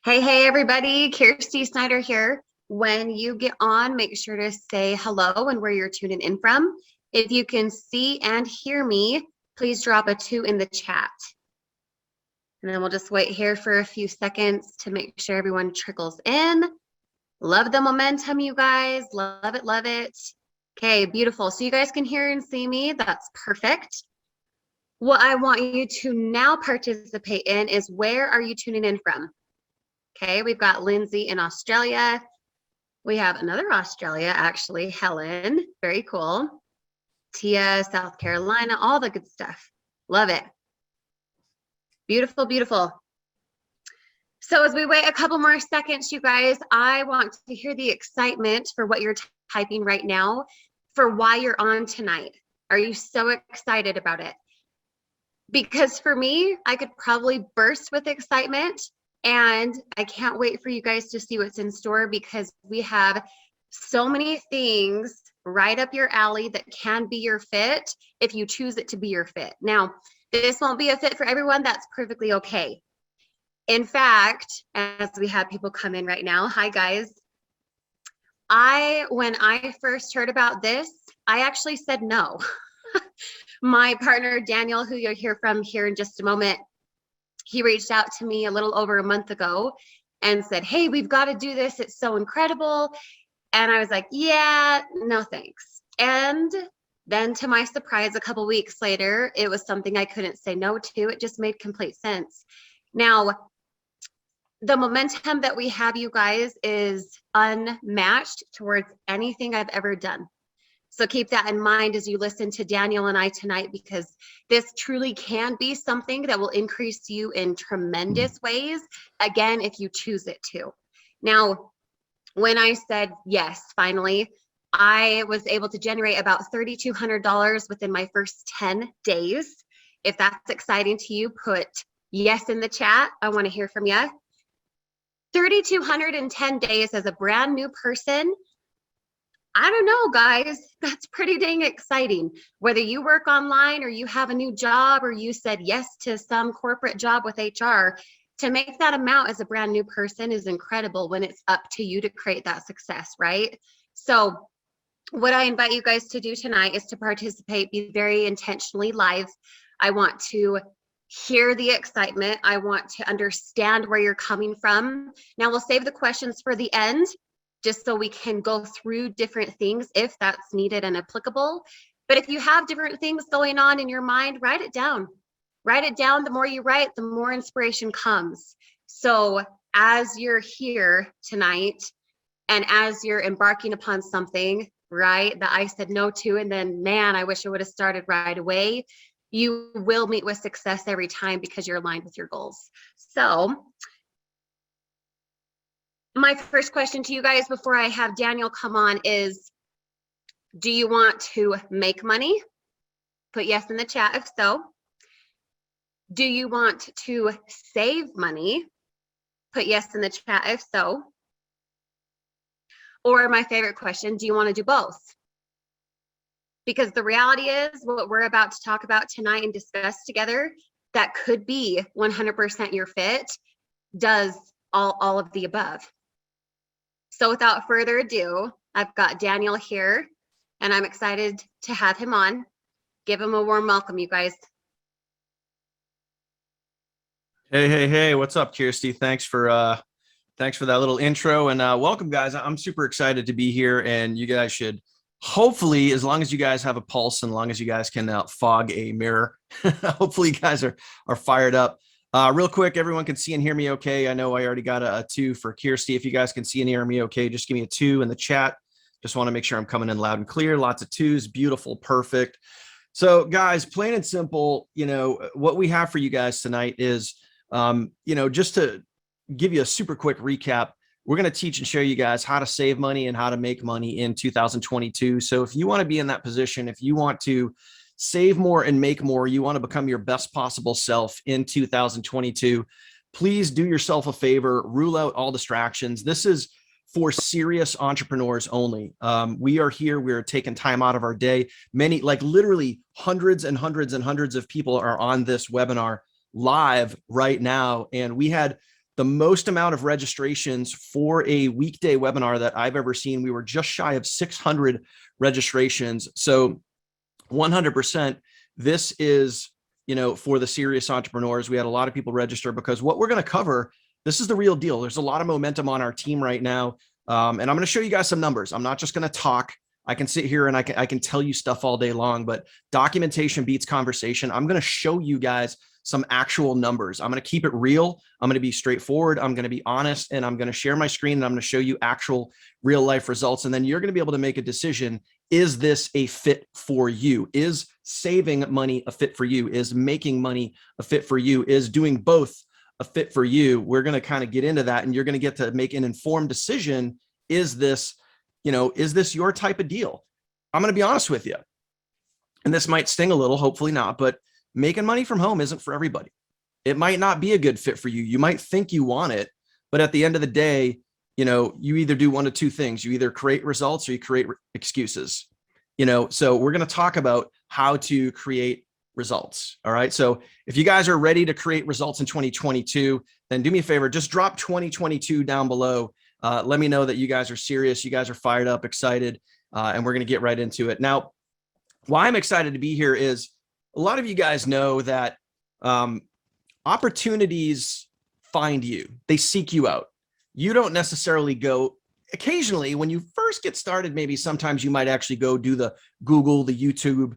Hey, everybody. Kirsty Snyder here. When you get on, make sure to say hello and where you're tuning in from. If you can see and hear me, please drop a 2 in the chat. And then we'll just wait here for a few seconds to make sure everyone trickles in. Love the momentum, you guys. Love it, love it. Okay, beautiful. So you guys can hear and see me. That's perfect. What I want you to now participate in is where are you tuning in from? Okay, we've got Lindsay in Australia. We have another Australia, actually, Helen. Very cool. Tia, South Carolina, all the good stuff. Love it. Beautiful, beautiful. So as we wait a couple more seconds, you guys, I want to hear the excitement for what you're typing right now, for why you're on tonight. Are you so excited about it? Because for me, I could probably burst with excitement. And I can't wait for you guys to see what's in store because we have so many things right up your alley that can be your fit if you choose it to be your fit. Now, this won't be a fit for everyone. That's perfectly okay. In fact, as we have people come in right now, hi guys. When I first heard about this, I actually said no. My partner, Daniel, who you'll hear from here in just a moment, he reached out to me a little over a month ago and said, hey, we've got to do this. It's so incredible. And I was like, yeah, no thanks. And then to my surprise, a couple weeks later, it was something I couldn't say no to. It just made complete sense. Now, the momentum that we have, you guys, is unmatched towards anything I've ever done. So keep that in mind as you listen to Daniel and I tonight, because this truly can be something that will increase you in tremendous ways, again, if you choose it to. Now, when I said yes, finally, I was able to generate about $3,200 within my first 10 days. If that's exciting to you, put yes in the chat. I want to hear from you. 3,210 days as a brand new person. I don't know, guys, that's pretty dang exciting. Whether you work online or you have a new job or you said yes to some corporate job with HR, to make that amount as a brand new person is incredible when it's up to you to create that success, right? So what I invite you guys to do tonight is to participate, be very intentionally live. I want to hear the excitement. I want to understand where you're coming from. Now we'll save the questions for the end, just so we can go through different things if that's needed and applicable. But if you have different things going on in your mind, write it down. Write it down. The more you write, the more inspiration comes. So as you're here tonight and as you're embarking upon something, right, that I said no to, and then, man, I wish I would have started right away, you will meet with success every time because you're aligned with your goals. So my first question to you guys before I have Daniel come on is, do you want to make money? Put yes in the chat if so. Do you want to save money? Put yes in the chat if so. Or my favorite question, do you want to do both? Because the reality is what we're about to talk about tonight and discuss together, that could be 100% your fit, does all of the above. So without further ado, I've got Daniel here, and I'm excited to have him on. Give him a warm welcome, you guys. Hey, what's up, Kirsty? Thanks for that little intro, and welcome, guys. I'm super excited to be here, and you guys should hopefully, as long as you guys have a pulse and as long as you guys can fog a mirror, hopefully you guys are fired up. Real quick, everyone can see and hear me okay. I know I already got a 2 for Kirsty. If you guys can see and hear me okay, just give me a 2 in the chat. Just want to make sure I'm coming in loud and clear. Lots of 2s, beautiful, perfect. So guys, plain and simple, what we have for you guys tonight is, just to give you a super quick recap, we're going to teach and show you guys how to save money and how to make money in 2022. So if you want to be in that position, if you want to save more and make more, you want to become your best possible self in 2022, please do yourself a favor, rule out all distractions. This is for serious entrepreneurs only. We are here, we're taking time out of our day. Many, like literally hundreds and hundreds and hundreds of people are on this webinar live right now. And we had the most amount of registrations for a weekday webinar that I've ever seen. We were just shy of 600 registrations. So 100%, this is, for the serious entrepreneurs. We had a lot of people register because what we're going to cover, this is the real deal. There's a lot of momentum on our team right now. And I'm going to show you guys some numbers. I'm not just going to talk. I can sit here and I can tell you stuff all day long, but documentation beats conversation. I'm going to show you guys some actual numbers. I'm going to keep it real. I'm going to be straightforward. I'm going to be honest, and I'm going to share my screen and I'm going to show you actual real life results. And then you're going to be able to make a decision. Is this a fit for you? Is saving money a fit for you? Is making money a fit for you? Is doing both a fit for you? We're going to kind of get into that, and you're going to get to make an informed decision. Is this your type of deal? I'm going to be honest with you, and this might sting a little, hopefully not, but making money from home isn't for everybody. It might not be a good fit for you. You might think you want it, but at the end of the day, you either do one of two things. You either create results or you create excuses. So we're going to talk about how to create results. All right. So if you guys are ready to create results in 2022, then do me a favor, just drop 2022 down below. Let me know that you guys are serious. You guys are fired up, excited, and we're going to get right into it. Now, why I'm excited to be here is a lot of you guys know that opportunities find you. They seek you out. You don't necessarily go. Occasionally, when you first get started, maybe sometimes you might actually go do the Google, the YouTube,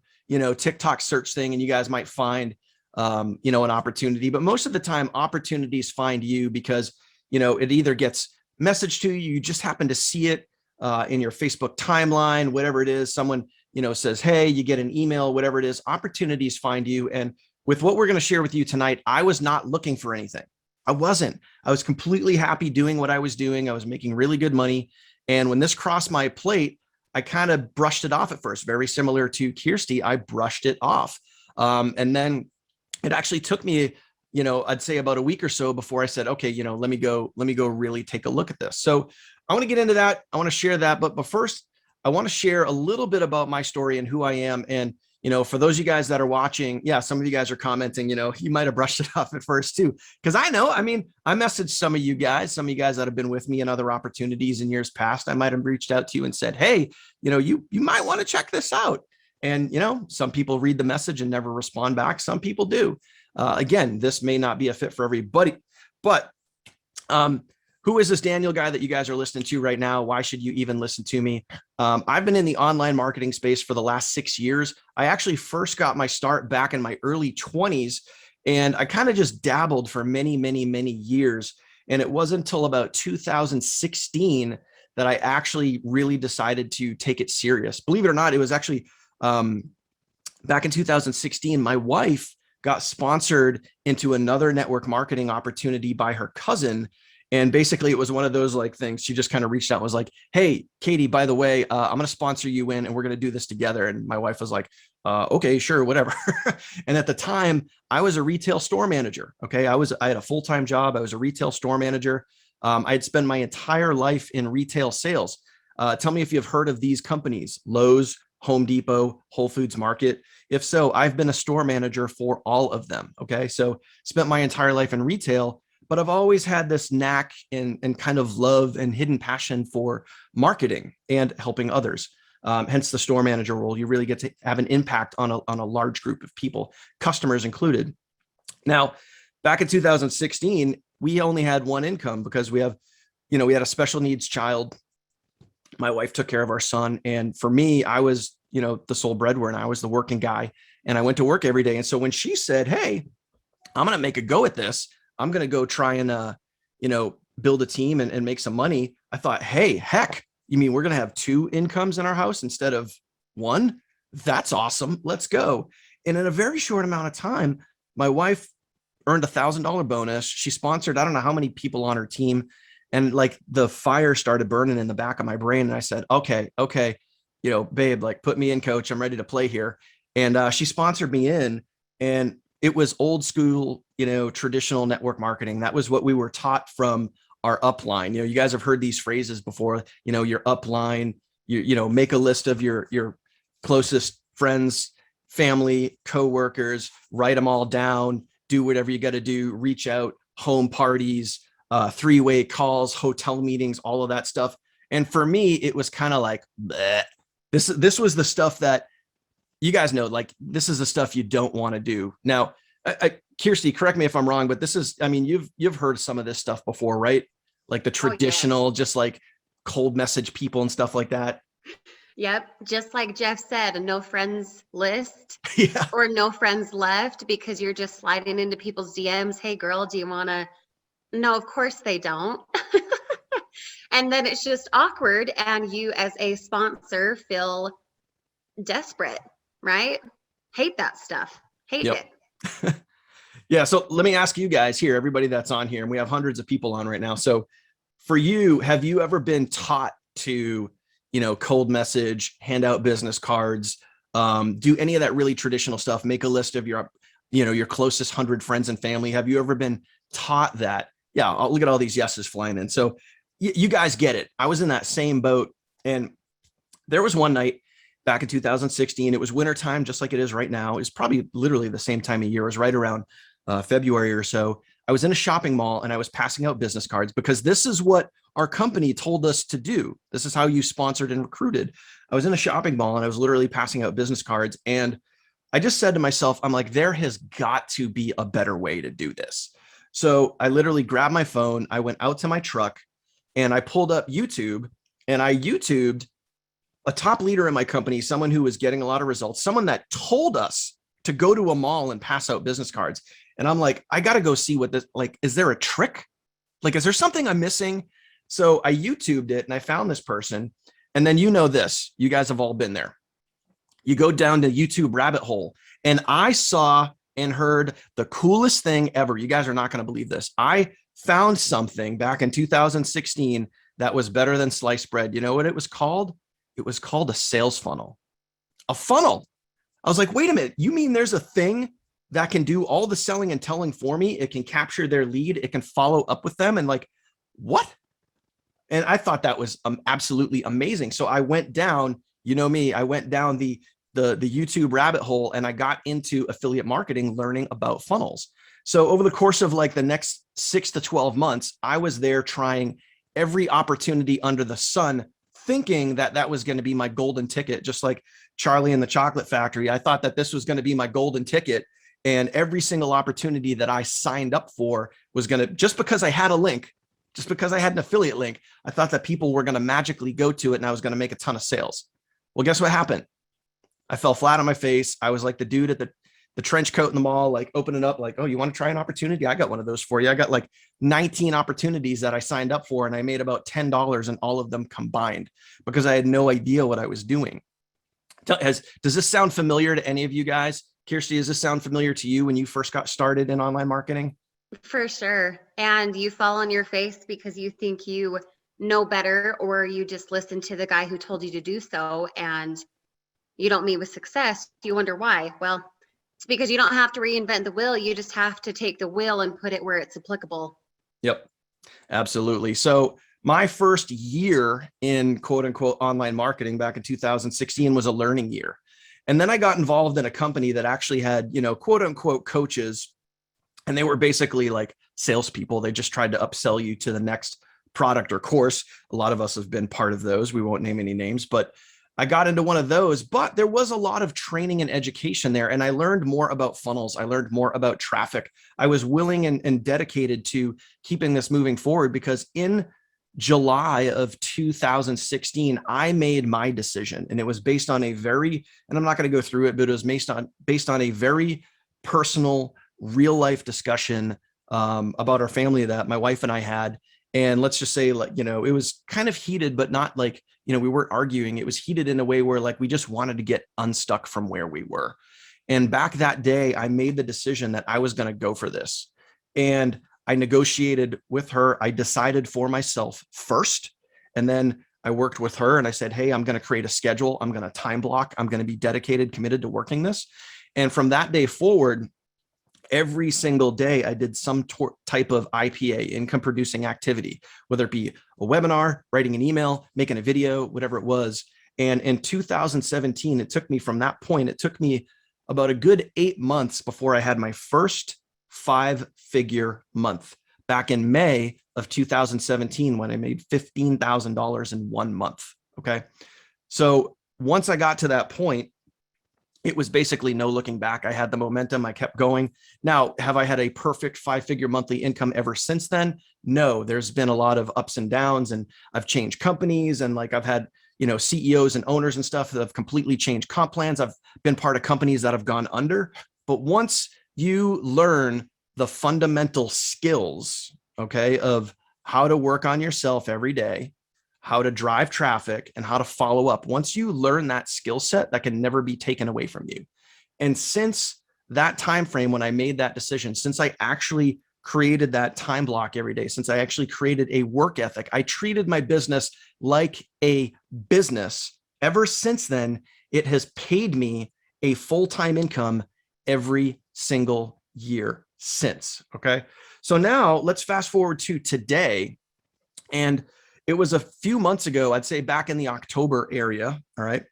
TikTok search thing, and you guys might find, an opportunity. But most of the time, opportunities find you because, it either gets messaged to you, you just happen to see it in your Facebook timeline, whatever it is. Someone, says, hey, you get an email, whatever it is. Opportunities find you. And with what we're going to share with you tonight, I was not looking for anything. I wasn't. I was completely happy doing what I was doing. I was making really good money. And when this crossed my plate, I kind of brushed it off at first, very similar to Kirsty. I brushed it off. And then it actually took me, I'd say about a week or so before I said, okay, let me go really take a look at this. So I want to get into that. I want to share that. But first, I want to share a little bit about my story and who I am. And for those of you guys that are watching, yeah, some of you guys are commenting, you might have brushed it off at first too. Cause I know, I messaged some of you guys that have been with me in other opportunities in years past. I might've reached out to you and said, hey, you might want to check this out. And, some people read the message and never respond back. Some people do. Again, this may not be a fit for everybody, but, who is this Daniel guy that you guys are listening to right now? Why should you even listen to me? I've been in the online marketing space for the last 6 years. I actually first got my start back in my early 20s, and I kind of just dabbled for many, many, many years. And it wasn't until about 2016 that I actually really decided to take it serious. Believe it or not, it was actually back in 2016, my wife got sponsored into another network marketing opportunity by her cousin. And basically it was one of those things. She just kind of reached out and was like, hey, Katie, by the way, I'm going to sponsor you in and we're going to do this together. And my wife was like, okay, sure, whatever. And at the time I was a retail store manager. Okay. I had a full-time job. I was a retail store manager. I had spent my entire life in retail sales. Tell me if you've heard of these companies: Lowe's, Home Depot, Whole Foods Market. If so, I've been a store manager for all of them. Okay. So spent my entire life in retail. But I've always had this knack and kind of love and hidden passion for marketing and helping others. Hence the store manager role. You really get to have an impact on a large group of people, customers included. Now, back in 2016, we only had one income because we had a special needs child. My wife took care of our son. And for me, I was, the sole breadwinner. I was the working guy, and I went to work every day. And so when she said, hey, I'm going to make a go at this, I'm going to go try and, build a team and make some money, I thought, hey, heck, you mean we're going to have two incomes in our house instead of one? That's awesome. Let's go. And in a very short amount of time, my wife earned $1,000 bonus. She sponsored, I don't know how many people on her team. And the fire started burning in the back of my brain. And I said, okay, babe, put me in, coach. I'm ready to play here. And she sponsored me in, and it was old school, traditional network marketing. That was what we were taught from our upline. You guys have heard these phrases before, your upline, make a list of your closest friends, family, coworkers, write them all down, do whatever you got to do, reach out, home parties, three-way calls, hotel meetings, all of that stuff. And for me, it was kind of like, bleh. This was the stuff that you guys know, like this is the stuff you don't want to do. Now, Kirsty, correct me if I'm wrong, but this is, I mean, you've heard some of this stuff before, right? Like the traditional, just like cold message people and stuff like that. Yep. Just like Jeff said, a no friends list Yeah. or no friends left because you're just sliding into people's DMs. Hey girl, do you want to? No, of course they don't. And then it's just awkward. And you as a sponsor feel desperate, right? Hate that stuff. Hate it. Yeah. So let me ask you guys here, everybody that's on here, and we have hundreds of people on right now. So for you, have you ever been taught to, cold message, hand out business cards, do any of that really traditional stuff, make a list of your closest 100 friends and family? Have you ever been taught that? Yeah. I'll look at all these yeses flying in. So you guys get it. I was in that same boat. And there was one night back in 2016, it was wintertime, just like it is right now. It's probably literally the same time of year. It was right around February or so. I was in a shopping mall and I was passing out business cards because this is what our company told us to do. This is how you sponsored and recruited. I was in a shopping mall and I was literally passing out business cards. And I just said to myself, I'm like, there has got to be a better way to do this. So I literally grabbed my phone. I went out to my truck and I pulled up YouTube and I YouTubed a top leader in my company, someone who was getting a lot of results, someone that told us to go to a mall and pass out business cards. And I'm like, I got to go see what this, like, is there a trick? Like, is there something I'm missing? So I YouTubed it and I found this person. And then, this, you guys have all been there. You go down the YouTube rabbit hole and I saw and heard the coolest thing ever. You guys are not going to believe this. I found something back in 2016 that was better than sliced bread. You know what it was called? It was called a sales funnel. A funnel. I was like, wait a minute. You mean there's a thing that can do all the selling and telling for me? It can capture their lead. It can follow up with them. And like, what? And I thought that was absolutely amazing. So I went down, me, I went down the YouTube rabbit hole and I got into affiliate marketing, learning about funnels. So over the course of like the next 6 to 12 months, I was there trying every opportunity under the sun, thinking that that was going to be my golden ticket, just like Charlie and the Chocolate Factory. I thought that this was going to be my golden ticket. And every single opportunity that I signed up for was going to, just because I had a link, just because I had an affiliate link, I thought that people were going to magically go to it and I was going to make a ton of sales. Well, guess what happened? I fell flat on my face. I was like the dude at the trench coat in the mall, like opening up like, oh, you want to try an opportunity? I got one of those for you. I got like 19 opportunities that I signed up for and I made about $10 in all of them combined because I had no idea what I was doing. Does this sound familiar to any of you guys? Kirsty, does this sound familiar to you when you first got started in online marketing? For sure. And you fall on your face because you think you know better, or you just listen to the guy who told you to do so and you don't meet with success. You wonder why. Well, it's because you don't have to reinvent the wheel. You just have to take the wheel and put it where it's applicable. Yep, absolutely. So my first year in quote unquote online marketing back in 2016 was a learning year. And then I got involved in a company that actually had, quote unquote coaches, and they were basically like salespeople. They just tried to upsell you to the next product or course. A lot of us have been part of those. We won't name any names, but I got into one of those, but there was a lot of training and education there. And I learned more about funnels. I learned more about traffic. I was willing and dedicated to keeping this moving forward because in July of 2016, I made my decision, and it was based on a very, and I'm not going to go through it, but it was based on a very personal, real life discussion about our family that my wife and I had. And let's just say, like, it was kind of heated, but not like, we weren't arguing. It was heated in a way where like we just wanted to get unstuck from where we were. And back that day, I made the decision that I was going to go for this. And I negotiated with her. I decided for myself first. And then I worked with her and I said, hey, I'm going to create a schedule. I'm going to time block. I'm going to be dedicated, committed to working this. And from that day forward, every single day, I did some type of IPA, income producing activity, whether it be a webinar, writing an email, making a video, whatever it was. And in 2017, it took me from that point, it took me about a good 8 months before I had my first 5-figure month. back in May of 2017 when I made $15,000 in 1 month. Okay. So once I got to that point, it was basically no looking back. I had the momentum. I kept going. Now, have I had a perfect 5-figure monthly income ever since then? No, there's been a lot of ups and downs, and I've changed companies, and like I've had, CEOs and owners and stuff that have completely changed comp plans. I've been part of companies that have gone under. But once you learn the fundamental skills, okay, of how to work on yourself every day, how to drive traffic, and how to follow up. Once you learn that skill set, that can never be taken away from you. And since that time frame when I made that decision, since I actually created that time block every day, since I actually created a work ethic, I treated my business like a business. Ever since then, it has paid me a full-time income every single year since. Okay. So now let's fast forward to today. And it was a few months ago, I'd say back in the October area. All right.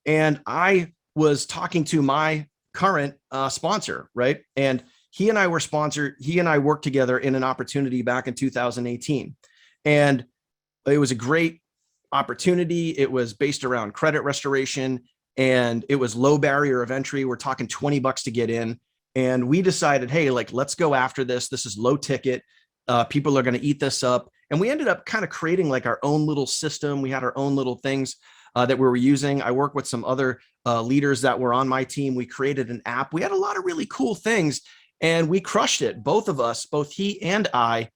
And I was talking to my current sponsor, right? And he and I were sponsored. He and I worked together in an opportunity back in 2018. And it was a great opportunity. It was based around credit restoration, and it was low barrier of entry. We're talking $20 to get in. And we decided, hey, like, let's go after this. This is low ticket. People are going to eat this up. And we ended up kind of creating like our own little system. We had our own little things that we were using. I work with some other leaders that were on my team. We created an app. We had a lot of really cool things, and we crushed it. Both of us, both he and I,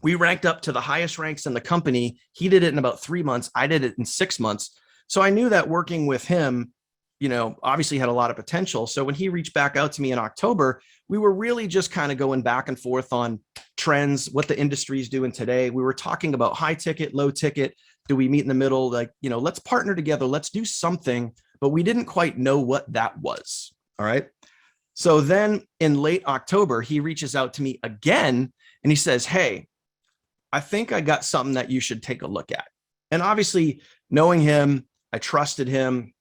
we ranked up to the highest ranks in the company. He did it in about 3 months. I did it in 6 months. So I knew that working with him, obviously had a lot of potential. So when he reached back out to me in October, we were really just kind of going back and forth on trends, what the industry is doing today. We were talking about high ticket, low ticket. Do we meet in the middle? Like, let's partner together. Let's do something. But we didn't quite know what that was. All right. So then in late October, he reaches out to me again and he says, hey, I think I got something that you should take a look at. And obviously, knowing him, I trusted him.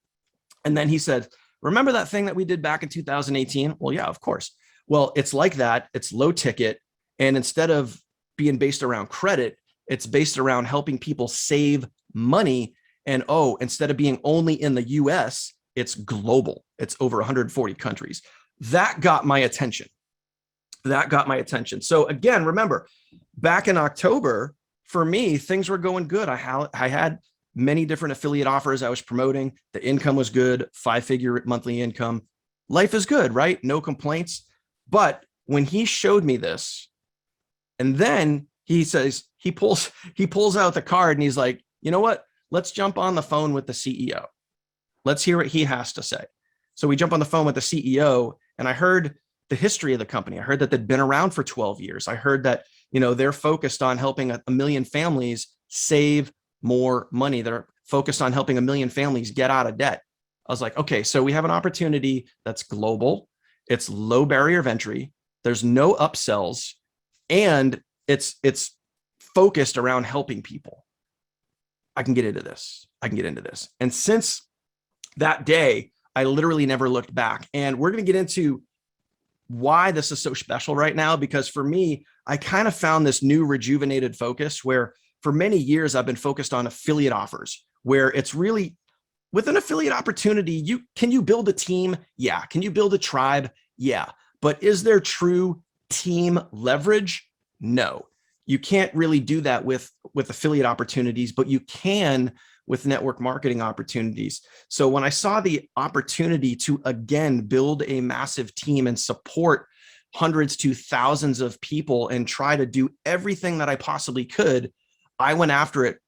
And then he said, remember that thing that we did back in 2018? Well, yeah, of course. Well, it's like that. It's low ticket. And instead of being based around credit, it's based around helping people save money. And instead of being only in the US, it's global. It's over 140 countries. That got my attention. So again, remember, back in October, for me, things were going good. I had many different affiliate offers I was promoting. The income was good, 5-figure monthly income. Life is good, right? No complaints. But when he showed me this, and then he says, he pulls out the card and he's like, you know what? Let's jump on the phone with the CEO. Let's hear what he has to say. So we jump on the phone with the CEO, and I heard the history of the company. I heard that they'd been around for 12 years. I heard that, they're focused on helping a million families save more money. They're focused on helping a million families get out of debt. I was like, okay, so we have an opportunity that's global. It's low barrier of entry. There's no upsells, and it's focused around helping people. I can get into this. And since that day, I literally never looked back. And we're going to get into why this is so special right now, because for me, I kind of found this new rejuvenated focus where for many years I've been focused on affiliate offers, where it's really with an affiliate opportunity, can you build a team? Yeah. Can you build a tribe? Yeah. But is there true team leverage? No. You can't really do that with affiliate opportunities, but you can with network marketing opportunities. So when I saw the opportunity to again build a massive team and support hundreds to thousands of people and try to do everything that I possibly could, I went after it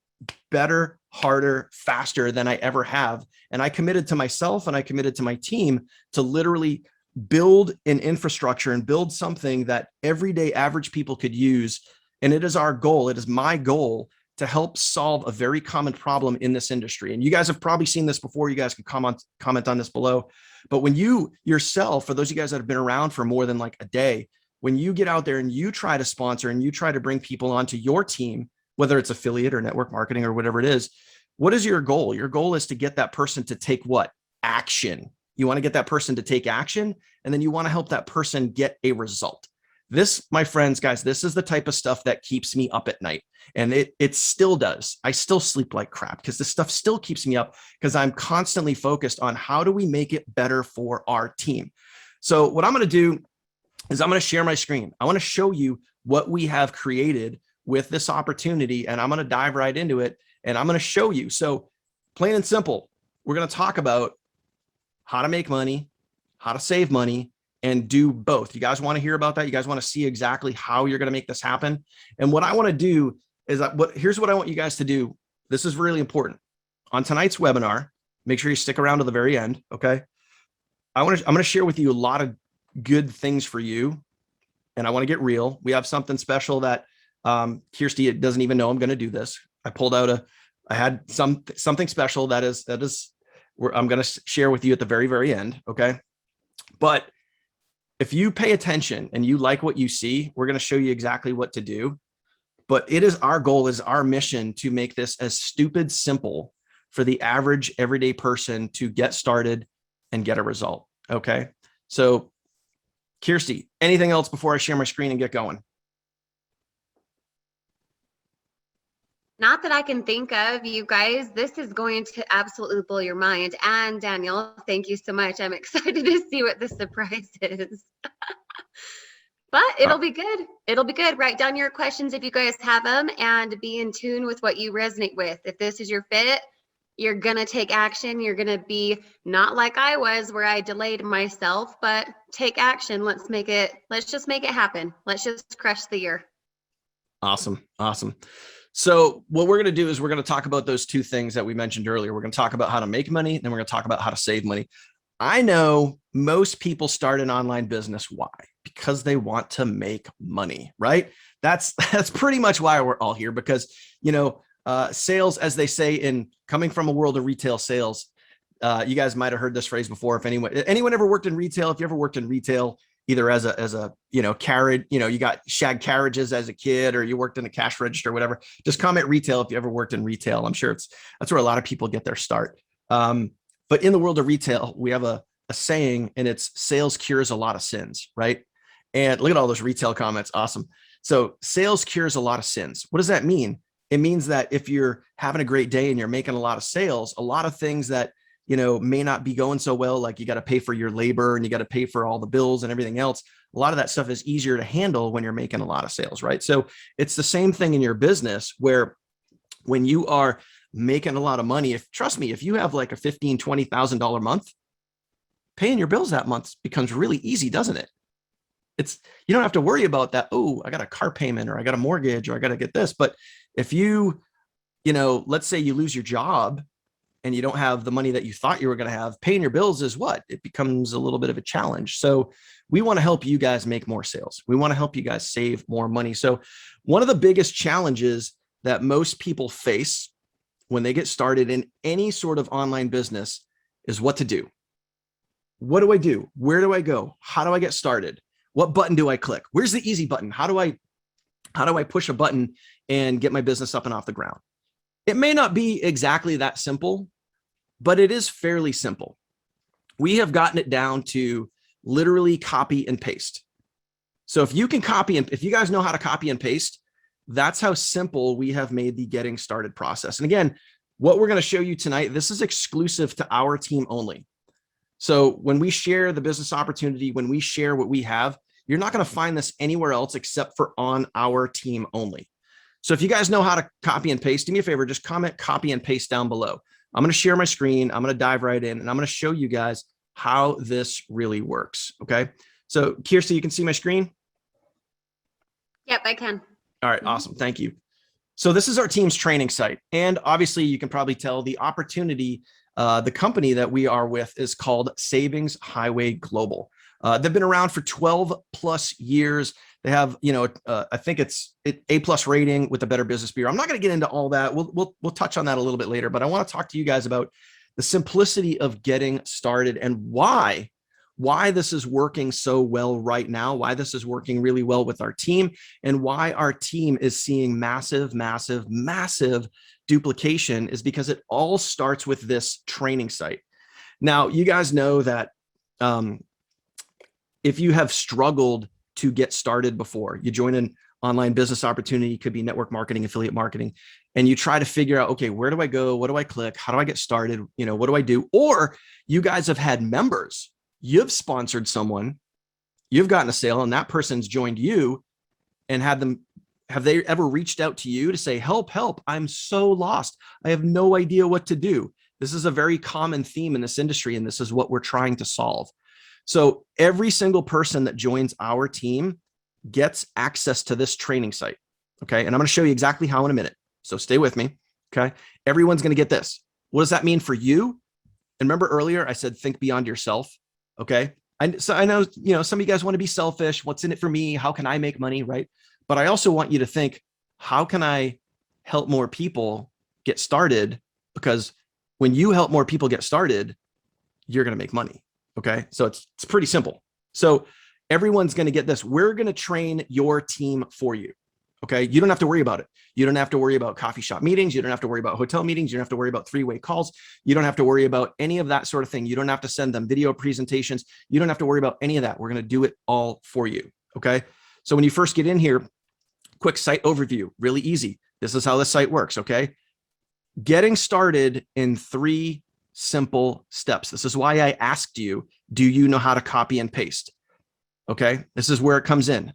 better, harder, faster than I ever have. And I committed to myself and I committed to my team to literally build an infrastructure and build something that everyday average people could use. And it is our goal. It is my goal to help solve a very common problem in this industry. And you guys have probably seen this before. You guys can comment on this below. But when you yourself, for those of you guys that have been around for more than like a day, when you get out there and you try to sponsor and you try to bring people onto your team, whether it's affiliate or network marketing or whatever it is, what is your goal? Your goal is to get that person to take what? Action. You want to get that person to take action, and then you want to help that person get a result. This, my friends, guys, this is the type of stuff that keeps me up at night. And it still does. I still sleep like crap because this stuff still keeps me up because I'm constantly focused on how do we make it better for our team. So what I'm going to do is I'm going to share my screen. I want to show you what we have created with this opportunity, and I'm going to dive right into it, and I'm going to show you. So plain and simple, we're going to talk about how to make money, how to save money, and do both. You guys want to hear about that? You guys want to see exactly how you're going to make this happen? And what I want to do is here's what I want you guys to do. This is really important. On tonight's webinar, make sure you stick around to the very end. Okay. I'm going to share with you a lot of good things for you. And I want to get real. We have something special that Kirsty doesn't even know I'm going to do this. I had something special that is where I'm going to share with you at the very, very end. Okay. But if you pay attention and you like what you see, we're going to show you exactly what to do. But it is our goal, is our mission to make this as stupid simple for the average everyday person to get started and get a result. Okay. So Kirsty, anything else before I share my screen and get going? Not that I can think of, you guys. This is going to absolutely blow your mind. And Daniel, thank you so much. I'm excited to see what the surprise is. But it'll be good. It'll be good. Write down your questions if you guys have them, and be in tune with what you resonate with. If this is your fit, you're going to take action. You're going to be not like I was, where I delayed myself, but take action. Let's just make it happen. Let's just crush the year. Awesome. Awesome. So what we're going to do is we're going to talk about those two things that we mentioned earlier. We're going to talk about how to make money, and then we're going to talk about how to save money. I know most people start an online business. Why? Because they want to make money, right? That's pretty much why we're all here, because, sales, as they say, coming from a world of retail sales, you guys might've heard this phrase before. If anyone ever worked in retail, if you ever worked in retail, either as a carriage, you got shag carriages as a kid, or you worked in a cash register, whatever, just comment retail if you ever worked in retail. I'm sure that's where a lot of people get their start. But in the world of retail, we have a saying, and it's sales cures a lot of sins, right? And look at all those retail comments. Awesome. So sales cures a lot of sins. What does that mean? It means that if you're having a great day and you're making a lot of sales, a lot of things that, may not be going so well, like you got to pay for your labor and you got to pay for all the bills and everything else. A lot of that stuff is easier to handle when you're making a lot of sales, right? So it's the same thing in your business, where when you are making a lot of money, trust me, if you have like a $15,000, $20,000 month, paying your bills that month becomes really easy, doesn't it? You don't have to worry about that. Oh, I got a car payment, or I got a mortgage, or I got to get this. But if let's say you lose your job and you don't have the money that you thought you were going to have, paying your bills is what? It becomes a little bit of a challenge. So we want to help you guys make more sales. We want to help you guys save more money. So one of the biggest challenges that most people face when they get started in any sort of online business is what to do. What do I do? Where do I go? How do I get started? What button do I click? Where's the easy button? How do I push a button and get my business up and off the ground? It may not be exactly that simple, but it is fairly simple. We have gotten it down to literally copy and paste. So if you guys know how to copy and paste, that's how simple we have made the getting started process. And again, what we're going to show you tonight, this is exclusive to our team only. So when we share the business opportunity, when we share what we have, you're not going to find this anywhere else except for on our team only. So if you guys know how to copy and paste, do me a favor, just comment copy and paste down below. I'm going to share my screen. I'm going to dive right in, and I'm going to show you guys how this really works. Okay. So Kirsty, you can see my screen? Yep, I can. All right. Awesome. Thank you. So this is our team's training site. And obviously you can probably tell the opportunity, the company that we are with is called Savings Highway Global. They've been around for 12 plus years. They have, I think it's A+ rating with the Better Business Bureau. I'm not going to get into all that. We'll touch on that a little bit later, but I want to talk to you guys about the simplicity of getting started and why this is working so well right now, why this is working really well with our team, and why our team is seeing massive, massive, massive duplication is because it all starts with this training site. Now, you guys know that if you have struggled to get started before. You join an online business opportunity, could be network marketing, affiliate marketing, and you try to figure out, okay, where do I go? What do I click? How do I get started? What do I do? Or you guys have had members, you've sponsored someone, you've gotten a sale, and that person's joined you and have they ever reached out to you to say, help, I'm so lost. I have no idea what to do. This is a very common theme in this industry, and this is what we're trying to solve. So every single person that joins our team gets access to this training site. Okay. And I'm going to show you exactly how in a minute. So stay with me. Okay. Everyone's going to get this. What does that mean for you? And remember earlier, I said, think beyond yourself. Okay. So I know, some of you guys want to be selfish. What's in it for me? How can I make money? Right. But I also want you to think, how can I help more people get started? Because when you help more people get started, you're going to make money. Okay. So it's pretty simple. So everyone's going to get this. We're going to train your team for you. Okay. You don't have to worry about it. You don't have to worry about coffee shop meetings. You don't have to worry about hotel meetings. You don't have to worry about three-way calls. You don't have to worry about any of that sort of thing. You don't have to send them video presentations. You don't have to worry about any of that. We're going to do it all for you. Okay. So when you first get in here, quick site overview, really easy. This is how the site works. Okay. Getting started in 3 simple steps. This is why I asked you, do you know how to copy and paste? Okay. This is where it comes in.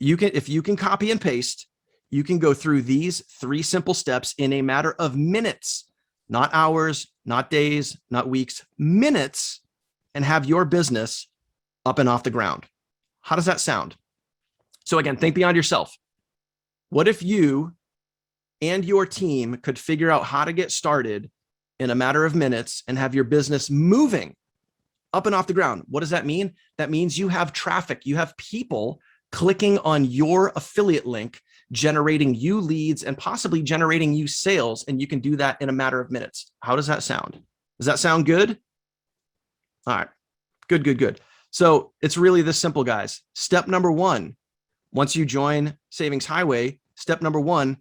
If you can copy and paste, you can go through these 3 simple steps in a matter of minutes, not hours, not days, not weeks, minutes, and have your business up and off the ground. How does that sound? So again, think beyond yourself. What if you and your team could figure out how to get started in a matter of minutes and have your business moving up and off the ground? What does that mean? That means you have traffic, you have people clicking on your affiliate link, generating you leads and possibly generating you sales. And you can do that in a matter of minutes. How does that sound? Does that sound good? All right, good. So it's really this simple, guys. Step number 1, once you join Savings Highway, step number 1,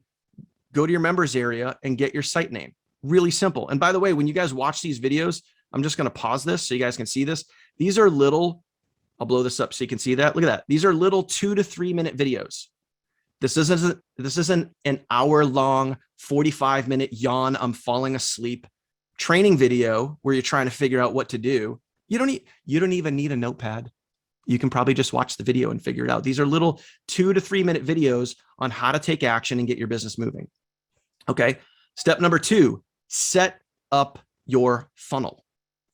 go to your members area and get your site name. Really simple. And by the way, when you guys watch these videos, I'm just going to pause this so you guys can see this. These are little, I'll blow this up so you can see that. Look at that. These are little 2 to 3 minute videos. This isn't an hour-long, 45-minute yawn, I'm falling asleep training video where you're trying to figure out what to do. You don't even need a notepad. You can probably just watch the video and figure it out. These are little 2 to 3 minute videos on how to take action and get your business moving. Okay. Step number 2, set up your funnel.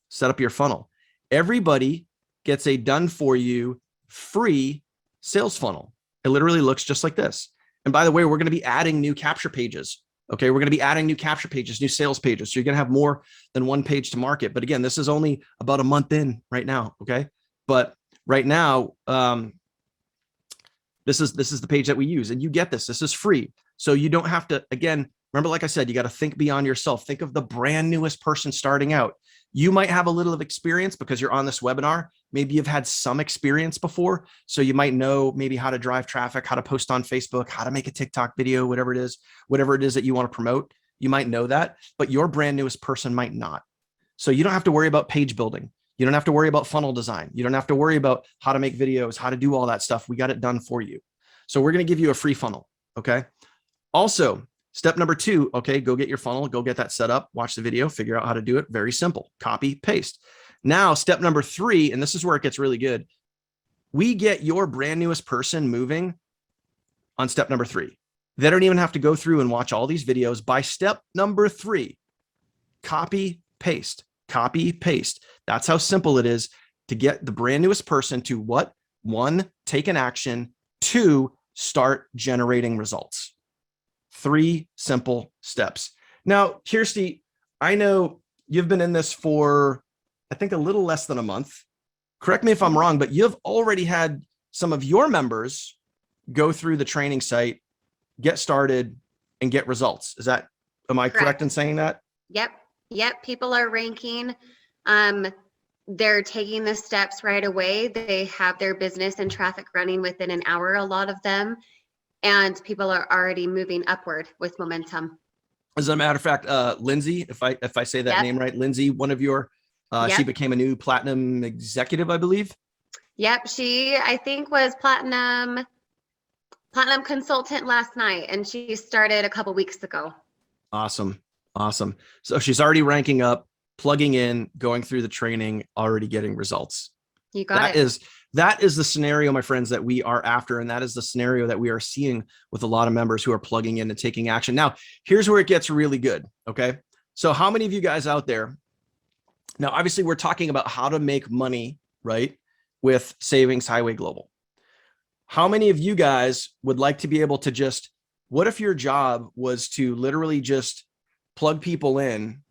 Set up your funnel. Everybody gets a done for you free sales funnel. It literally looks just like this. And by the way, we're going to be adding new capture pages. Okay. We're going to be adding new capture pages, new sales pages. So you're going to have more than one page to market. But again, this is only about a month in right now. Okay. But right now, this is the page that we use, and you get this. This is free. So you don't have to, again, remember, like I said, you got to think beyond yourself. Think of the brand newest person starting out. You might have a little of experience because you're on this webinar. Maybe you've had some experience before. So you might know maybe how to drive traffic, how to post on Facebook, how to make a TikTok video, whatever it is that you want to promote. You might know that, but your brand newest person might not. So you don't have to worry about page building. You don't have to worry about funnel design. You don't have to worry about how to make videos, how to do all that stuff. We got it done for you. So we're going to give you a free funnel. Okay. Also, step number 2, okay, go get your funnel, go get that set up, watch the video, figure out how to do it. Very simple. Copy, paste. Now, step number 3, and this is where it gets really good. We get your brand newest person moving on step number 3. They don't even have to go through and watch all these videos. By step number 3, copy, paste, copy, paste. That's how simple it is to get the brand newest person to what? 1, take an action. 2, start generating results. 3 simple steps. Now, Kirsty, I know you've been in this for, I think, a little less than a month. Correct me if I'm wrong, but you've already had some of your members go through the training site, get started, and get results. Am I correct in saying that? Yep. People are ranking. They're taking the steps right away. They have their business and traffic running within an hour, a lot of them. And people are already moving upward with momentum. As a matter of fact, Lindsay, if I say that name right, Lindsay, one of your, she became a new platinum executive, I believe. Yep, she I think was platinum consultant last night, and she started a couple weeks ago. Awesome. Awesome. So she's already ranking up, plugging in, going through the training, already getting results. You got it. That is the scenario, my friends, that we are after. And that is the scenario that we are seeing with a lot of members who are plugging in and taking action. Now, here's where it gets really good. Okay. So how many of you guys out there? Now, obviously, we're talking about how to make money, right? With Savings Highway Global. How many of you guys would like to be able to just, what if your job was to literally just plug people in,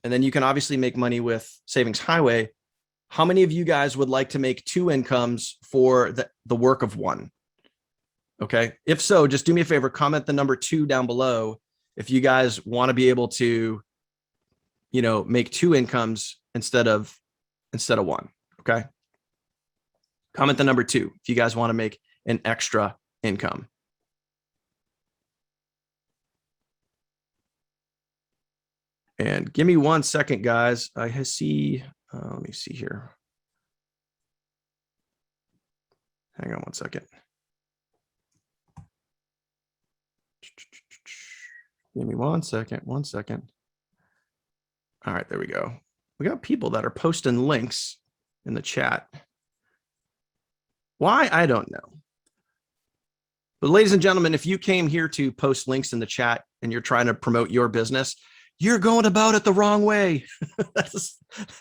and then you can obviously make money with Savings Highway? How many of you guys would like to make 2 incomes for the work of 1? Okay. If so, just do me a favor, comment the number 2 down below. If you guys want to be able to, make 2 incomes instead of 1. Okay. Comment the number 2 if you guys want to make an extra income. And give me 1 second, guys. I see, let me see here. Hang on 1 second. Give me 1 second, 1 second. All right, there we go. We got people that are posting links in the chat. Why? I don't know. But ladies and gentlemen, if you came here to post links in the chat and you're trying to promote your business, you're going about it the wrong way. that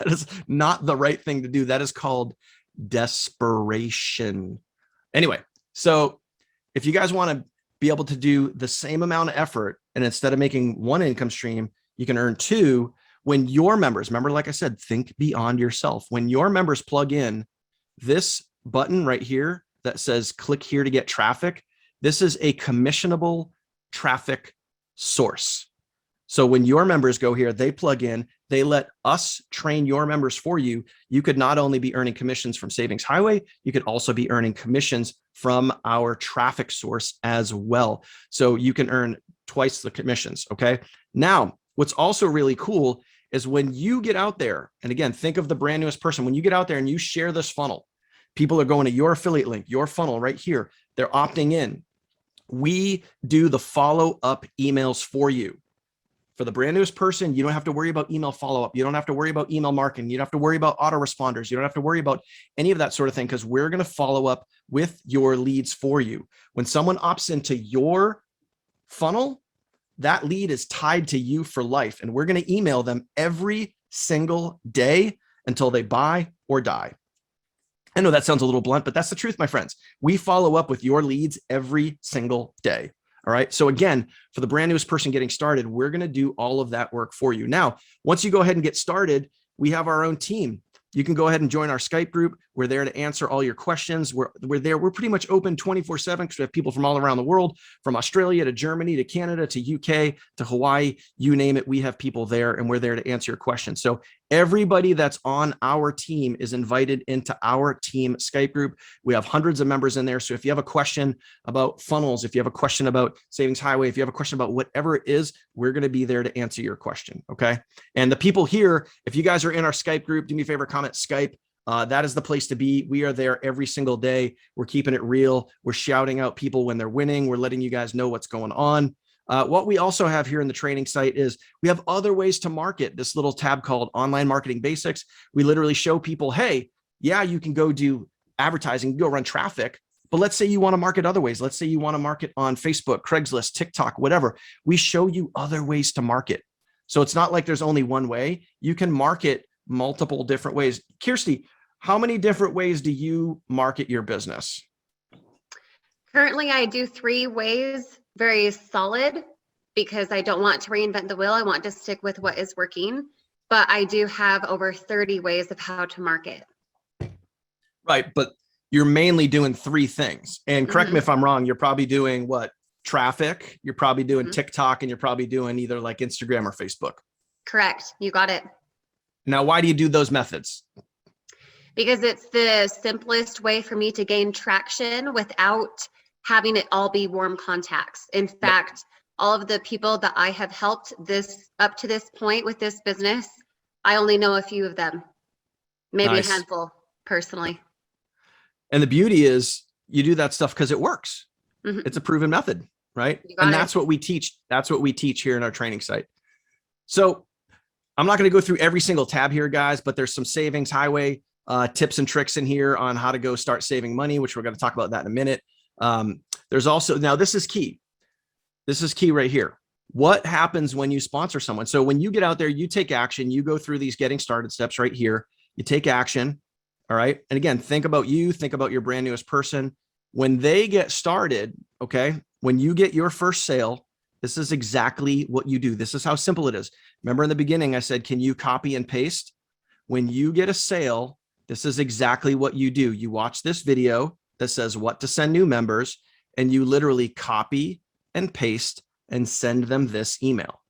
is not the right thing to do. That is called desperation. Anyway, so if you guys want to be able to do the same amount of effort, and instead of making 1 income stream, you can earn 2 when your members, remember, like I said, think beyond yourself. When your members plug in this button right here that says click here to get traffic, this is a commissionable traffic source. So when your members go here, they plug in, they let us train your members for you. You could not only be earning commissions from Savings Highway, you could also be earning commissions from our traffic source as well. So you can earn twice the commissions. Okay. Now, what's also really cool is when you get out there, and again, think of the brand newest person, when you get out there and you share this funnel, people are going to your affiliate link, your funnel right here. They're opting in. We do the follow-up emails for you. For the brand newest person, you don't have to worry about email follow-up. You don't have to worry about email marketing. You don't have to worry about autoresponders. You don't have to worry about any of that sort of thing, because we're going to follow up with your leads for you. When someone opts into your funnel, that lead is tied to you for life. And we're going to email them every single day until they buy or die. I know that sounds a little blunt, but that's the truth, my friends. We follow up with your leads every single day. All right. So again, for the brand newest person getting started, we're going to do all of that work for you. Now, once you go ahead and get started, we have our own team. You can go ahead and join our Skype group. We're there to answer all your questions. We're there. We're pretty much open 24/7 because we have people from all around the world, from Australia to Germany to Canada to UK to Hawaii, you name it. We have people there, and we're there to answer your questions. So everybody that's on our team is invited into our team Skype group. We have hundreds of members in there. So if you have a question about funnels, if you have a question about Savings Highway, if you have a question about whatever it is, we're going to be there to answer your question. Okay. And the people here, if you guys are in our Skype group, do me a favor, comment Skype. That is the place to be. We are there every single day. We're keeping it real. We're shouting out people when they're winning. We're letting you guys know what's going on. What we also have here in the training site is we have other ways to market. This little tab called Online Marketing Basics. We literally show people, hey, yeah, you can go do advertising, go run traffic, but let's say you want to market other ways. Let's say you want to market on Facebook, Craigslist, TikTok, whatever. We show you other ways to market. So it's not like there's only one way. You can market multiple different ways. Kirsty, how many different ways do you market your business? Currently, I do 3 ways, very solid, because I don't want to reinvent the wheel. I want to stick with what is working, but I do have over 30 ways of how to market. Right, but you're mainly doing 3 things. And correct me if I'm wrong, you're probably doing what? Traffic, you're probably doing TikTok, and you're probably doing either like Instagram or Facebook. Correct. You got it. Now, why do you do those methods? Because it's the simplest way for me to gain traction without having it all be warm contacts. In fact, all of the people that I have helped up to this point with this business, I only know a few of them, maybe a handful personally. And the beauty is you do that stuff because it works. Mhm. It's a proven method, right? You got And it. that's what we teach. That's what we teach here in our training site. So I'm not going to go through every single tab here, guys, but there's some savings highway tips and tricks in here on how to go start saving money, which we're going to talk about that in a minute. There's also, now this is key. This is key right here. What happens when you sponsor someone? So when you get out there, you take action, you go through these getting started steps right here, you take action. All right. And again, think about you, think about your brand newest person. When they get started, okay, when you get your first sale, this is exactly what you do. This is how simple it is. Remember in the beginning, I said, can you copy and paste? When you get a sale, this is exactly what you do. You watch this video that says what to send new members, and you literally copy and paste and send them this email.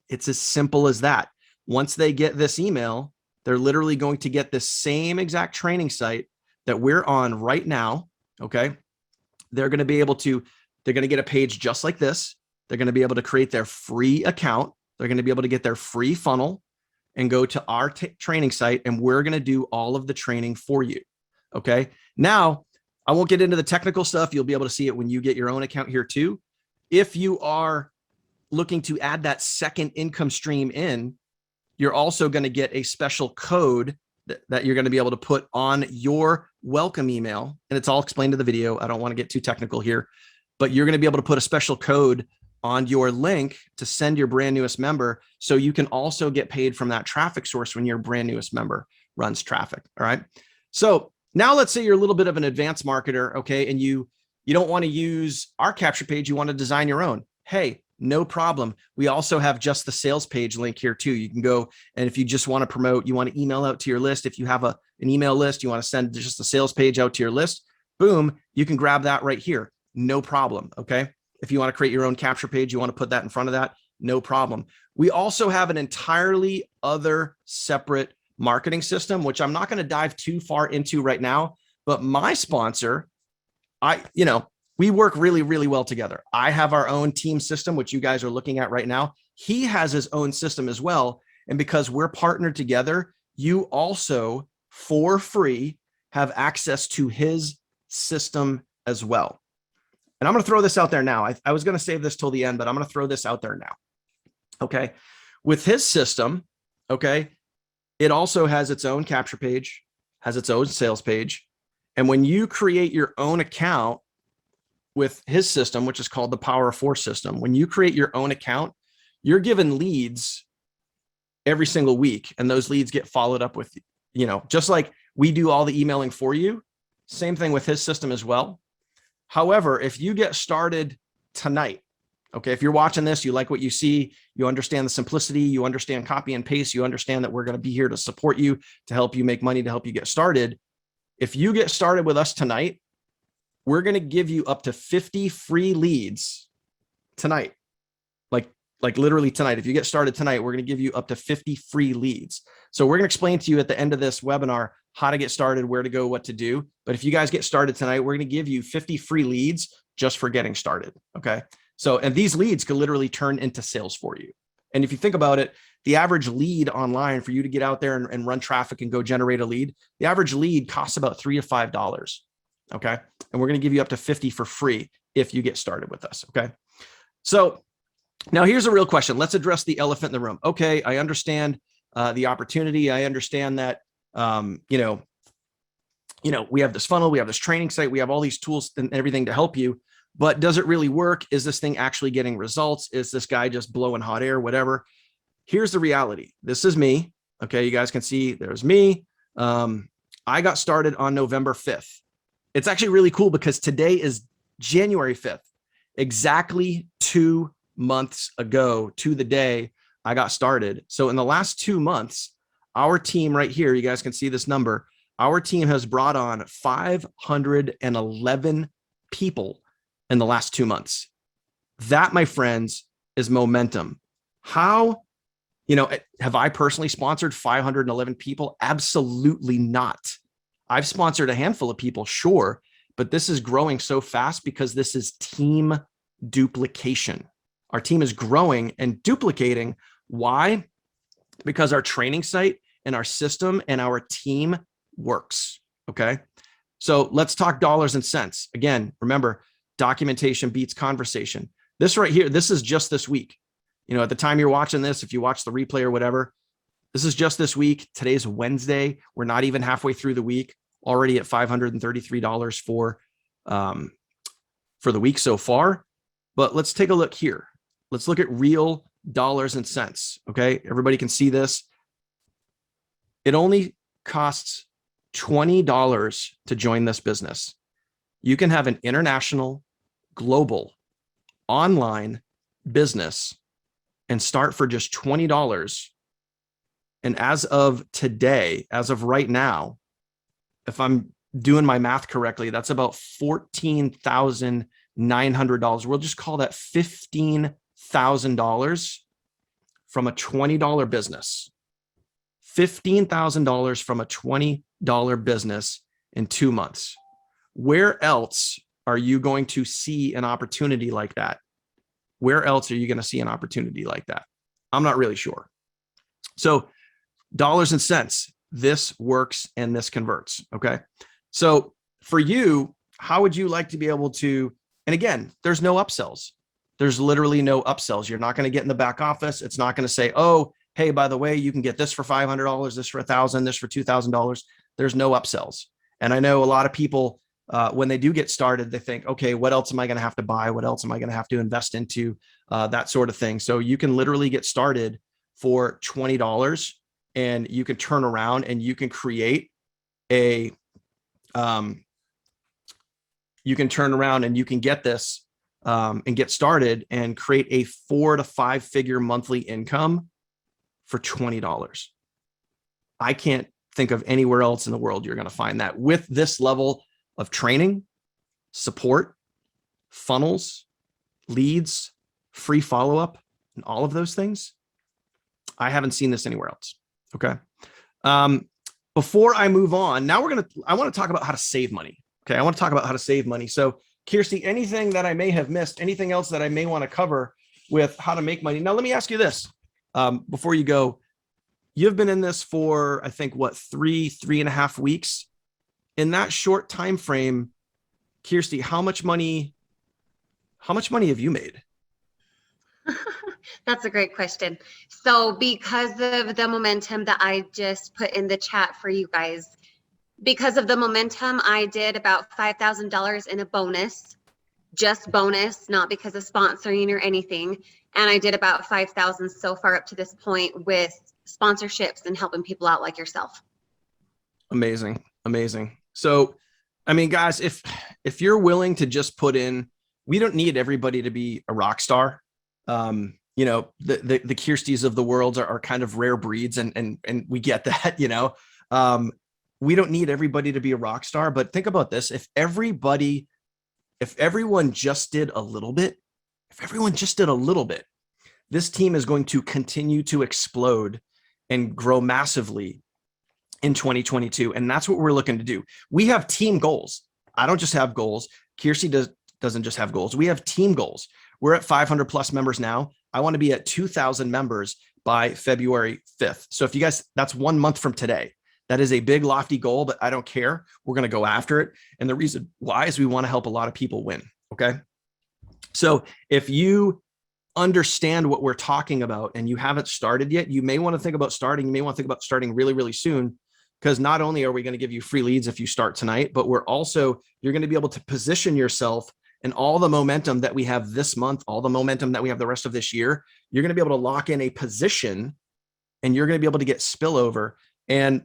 It's as simple as that. Once they get this email, they're literally going to get the same exact training site that we're on right now. Okay. They're going to be able to, they're going to get a page just like this. They're going to be able to create their free account. They're going to be able to get their free funnel and go to our training site, and we're going to do all of the training for you. Okay. Now, I won't get into the technical stuff. You'll be able to see it when you get your own account here too. If you are looking to add that second income stream in, you're also going to get a special code that you're going to be able to put on your welcome email. And it's all explained in the video. I don't want to get too technical here, but you're going to be able to put a special code on your link to send your brand newest member. So you can also get paid from that traffic source when your brand newest member runs traffic. All right. So now let's say you're a little bit of an advanced marketer. Okay. And you don't want to use our capture page. You want to design your own. Hey, no problem. We also have just the sales page link here too. You can go, and if you just want to promote, you want to email out to your list. If you have an email list, you want to send just the sales page out to your list, boom, you can grab that right here. No problem. Okay. If you want to create your own capture page, you want to put that in front of that, no problem. We also have an entirely other separate marketing system, which I'm not going to dive too far into right now, but my sponsor, we work really, really well together. I have our own team system, which you guys are looking at right now. He has his own system as well. And because we're partnered together, you also, for free, have access to his system as well. And I'm going to throw this out there now. I was going to save this till the end, but I'm going to throw this out there now. Okay. With his system, okay, it also has its own capture page, has its own sales page. And when you create your own account with his system, which is called the Power of Four system, when you create your own account, you're given leads every single week. And those leads get followed up with, just like we do all the emailing for you, same thing with his system as well. However, if you get started tonight, okay, if you're watching this, you like what you see, you understand the simplicity, you understand copy and paste, you understand that we're going to be here to support you, to help you make money, to help you get started. If you get started with us tonight, we're going to give you up to 50 free leads tonight. Like literally tonight. If you get started tonight, we're going to give you up to 50 free leads. So we're going to explain to you at the end of this webinar how to get started, where to go, what to do. But if you guys get started tonight, we're going to give you 50 free leads just for getting started. Okay. So, and these leads could literally turn into sales for you. And if you think about it, the average lead online for you to get out there and run traffic and go generate a lead, the average lead costs about $3 to $5. Okay. And we're going to give you up to 50 for free if you get started with us. Okay. So now here's a real question. Let's address the elephant in the room. Okay. I understand the opportunity. I understand that, we have this funnel, we have this training site, we have all these tools and everything to help you, but does it really work? Is this thing actually getting results? Is this guy just blowing hot air, whatever? Here's the reality. This is me. Okay. You guys can see there's me. I got started on November 5th. It's actually really cool because today is January 5th, exactly 2 months ago to the day I got started. So in the last 2 months, our team right here, you guys can see this number. Our team has brought on 511 people in the last 2 months. That, my friends, is momentum. How, have I personally sponsored 511 people? Absolutely not. I've sponsored a handful of people, sure, but this is growing so fast because this is team duplication. Our team is growing and duplicating. Why? Because our training site and our system and our team works. Okay. So let's talk dollars and cents. Again, remember, documentation beats conversation. This right here, this is just this week. At the time you're watching this, if you watch the replay or whatever, this is just this week. Today's Wednesday. We're not even halfway through the week, already at $533 for the week so far. But let's take a look here. Let's look at real dollars and cents. Okay. Everybody can see this. It only costs $20 to join this business. You can have an international, global, online business and start for just $20. And as of today, as of right now, if I'm doing my math correctly, that's about $14,900. We'll just call that $15,000 from a $20 business. $15,000 from a $20 business in 2 months. Where else are you going to see an opportunity like that? Where else are you going to see an opportunity like that? I'm not really sure. So dollars and cents, this works and this converts. Okay. So for you, how would you like to be able to, and again, there's no upsells. There's literally no upsells. You're not going to get in the back office. It's not going to say, oh, hey, by the way, you can get this for $500, this for $1,000, this for $2,000. There's no upsells. And I know a lot of people, when they do get started, they think, okay, what else am I going to have to buy? What else am I going to have to invest into? That sort of thing. So you can literally get started for $20 and you can turn around and you can create a, you can turn around and you can get this and get started and create a 4 to 5 figure monthly income for $20. I can't think of anywhere else in the world you're going to find that with this level of training, support, funnels, leads, free follow-up, and all of those things. I haven't seen this anywhere else. Okay. Before I move on, now I want to talk about how to save money. Okay. I want to talk about how to save money. So Kirsty, anything that I may have missed, anything else that I may want to cover with how to make money. Now, let me ask you this. Before you go, you've been in this for, I think, what, 3.5 weeks. In that short time frame, Kirsty, how much money have you made? That's a great question. So because of the momentum that I just put in the chat for you guys, because of the momentum, I did about $5,000 in a bonus, just bonus, not because of sponsoring or anything. And I did about 5,000 so far up to this point with sponsorships and helping people out like yourself. Amazing. Amazing. So, I mean, guys, if you're willing to just put in, we don't need everybody to be a rock star. The Kirstys of the world are kind of rare breeds and we get that, we don't need everybody to be a rock star, but think about this. If everyone just did a little bit, this team is going to continue to explode and grow massively in 2022. And that's what we're looking to do. We have team goals. I don't just have goals. Kirsty doesn't just have goals. We have team goals. We're at 500 plus members now. I want to be at 2,000 members by February 5th. So if you guys, that's 1 month from today. That is a big, lofty goal, but I don't care. We're going to go after it. And the reason why is we want to help a lot of people win. Okay. So if you understand what we're talking about and you haven't started yet, you may want to think about starting. You may want to think about starting really, really soon, because not only are we going to give you free leads if you start tonight, but you're going to be able to position yourself and all the momentum that we have this month, all the momentum that we have the rest of this year, you're going to be able to lock in a position and you're going to be able to get spillover and,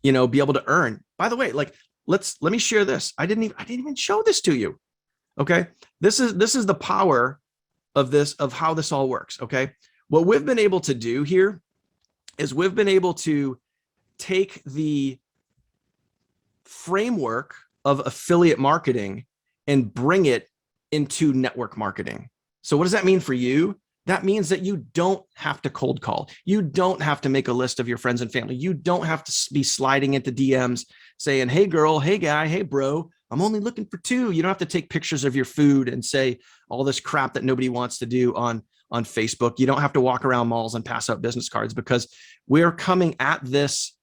be able to earn. By the way, let me share this. I didn't even show this to you. Okay. This is the power of how this all works. Okay. What we've been able to do here is we've been able to take the framework of affiliate marketing and bring it into network marketing. So what does that mean for you? That means that you don't have to cold call. You don't have to make a list of your friends and family. You don't have to be sliding into DMs saying, hey girl, hey guy, hey bro, I'm only looking for 2. You don't have to take pictures of your food and say all this crap that nobody wants to do on Facebook. You don't have to walk around malls and pass out business cards, because we're coming at this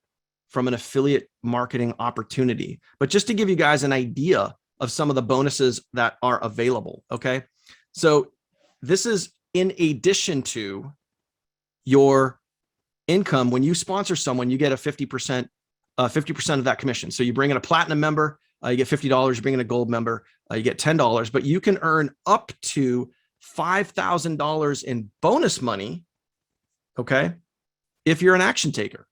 from an affiliate marketing opportunity. But just to give you guys an idea of some of the bonuses that are available. Okay. So this is in addition to your income. When you sponsor someone, you get a 50% of that commission. So you bring in a platinum member, you get $50. You bring in a gold member, you get $10, but you can earn up to $5,000 in bonus money. Okay. If you're an action taker.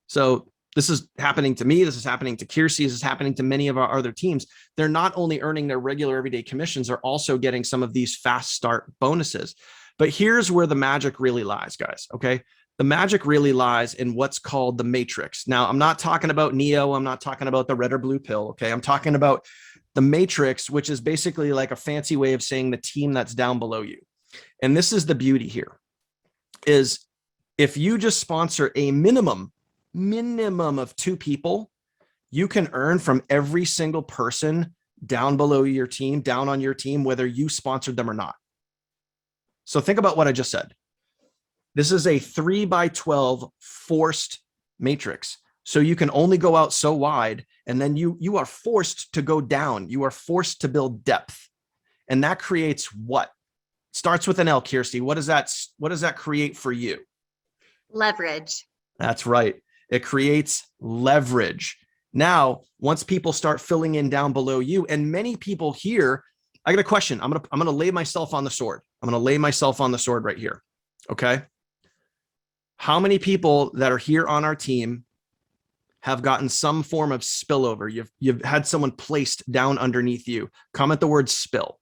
So this is happening to me. This is happening to Kirsty. This is happening to many of our other teams. They're not only earning their regular everyday commissions, they're also getting some of these fast start bonuses. But here's where the magic really lies, guys. Okay. The magic really lies in what's called the matrix. Now, I'm not talking about Neo. I'm not talking about the red or blue pill. Okay. I'm talking about the matrix, which is basically like a fancy way of saying the team that's down below you. And this is the beauty here is if you just sponsor a minimum of 2 people, you can earn from every single person down below your team, down on your team, whether you sponsored them or not. So think about what I just said. This is a 3x12 forced matrix. So you can only go out so wide, and then you are forced to go down. You are forced to build depth. And that creates what? Starts with an L, Kirsty. What does that create for you? Leverage. That's right. It creates leverage. Now, once people start filling in down below you, and many people here, I got a question. I'm gonna lay myself on the sword. I'm gonna lay myself on the sword right here. Okay. How many people that are here on our team have gotten some form of spillover? You've had someone placed down underneath you. Comment the word spill.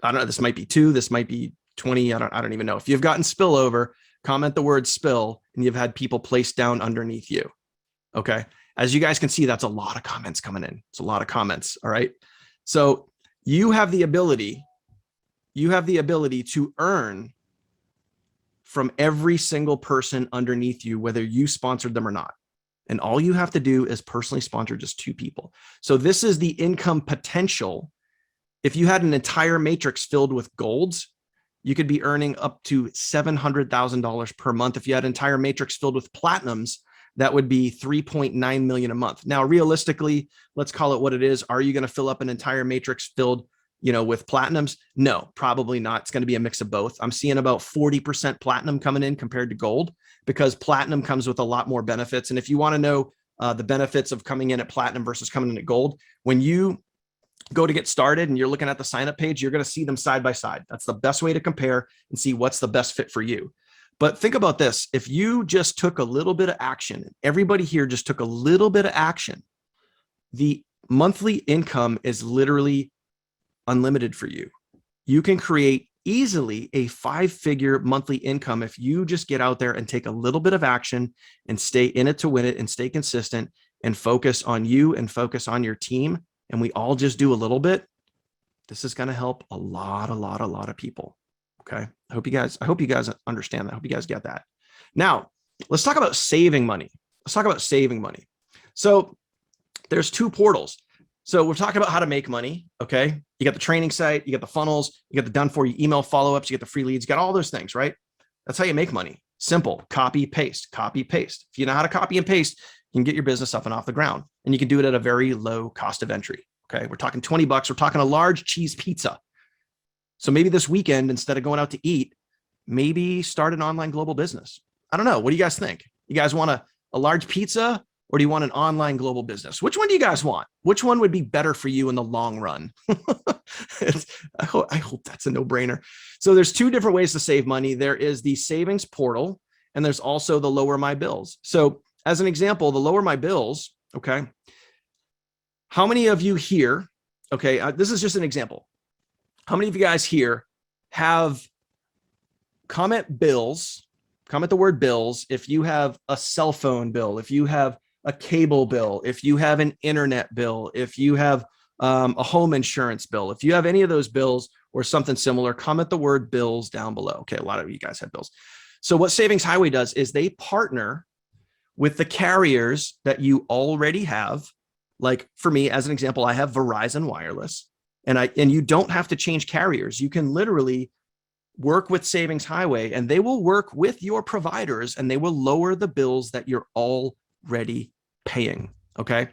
I don't know. This might be 2. This might be 20. I don't even know. If you've gotten spillover, comment the word spill, and you've had people placed down underneath you. Okay. As you guys can see, that's a lot of comments coming in. It's a lot of comments. All right. So you have the ability to earn from every single person underneath you, whether you sponsored them or not. And all you have to do is personally sponsor just 2 people. So this is the income potential. If you had an entire matrix filled with golds, you could be earning up to $700,000 per month. If you had an entire matrix filled with platinums, that would be 3.9 million a month. Now, realistically, let's call it what it is. Are you going to fill up an entire matrix filled, with platinums? No, probably not. It's going to be a mix of both. I'm seeing about 40% platinum coming in compared to gold, because platinum comes with a lot more benefits. And if you want to know the benefits of coming in at platinum versus coming in at gold, when you go to get started and you're looking at the sign up page, you're going to see them side by side. That's the best way to compare and see what's the best fit for you. But think about this. If you just took a little bit of action, everybody here just took a little bit of action, the monthly income is literally unlimited for you. You can create easily a 5-figure monthly income if you just get out there and take a little bit of action and stay in it to win it and stay consistent and focus on you and focus on your team. And we all just do a little bit. This is going to help a lot of people. Okay. I hope you guys understand that. I hope you guys get that. Now, let's talk about saving money. So there's 2 portals. So we're talking about how to make money. Okay. You got the training site, you got the funnels, you got the done for you email follow-ups, you got the free leads, you got all those things, right? That's how you make money. Simple. Copy, paste. If you know how to copy and paste, you can get your business up and off the ground, and you can do it at a very low cost of entry. Okay. We're talking $20. We're talking a large cheese pizza. So maybe this weekend, instead of going out to eat, maybe start an online global business. I don't know. What do you guys think? You guys want a large pizza, or do you want an online global business? Which one do you guys want? Which one would be better for you in the long run? I hope that's a no-brainer. So there's 2 different ways to save money. There is the savings portal, and there's also the lower my bills. So as an example, the lower my bills, okay, how many of you here, okay, this is just an example. How many of you guys here have comment the word bills if you have a cell phone bill, if you have a cable bill, if you have an internet bill, if you have a home insurance bill, if you have any of those bills or something similar, comment the word bills down below. Okay, a lot of you guys have bills. So what Savings Highway does is they partner with the carriers that you already have. Like for me, as an example, I have Verizon Wireless, and you don't have to change carriers. You can literally work with Savings Highway, and they will work with your providers, and they will lower the bills that you're already paying. Okay.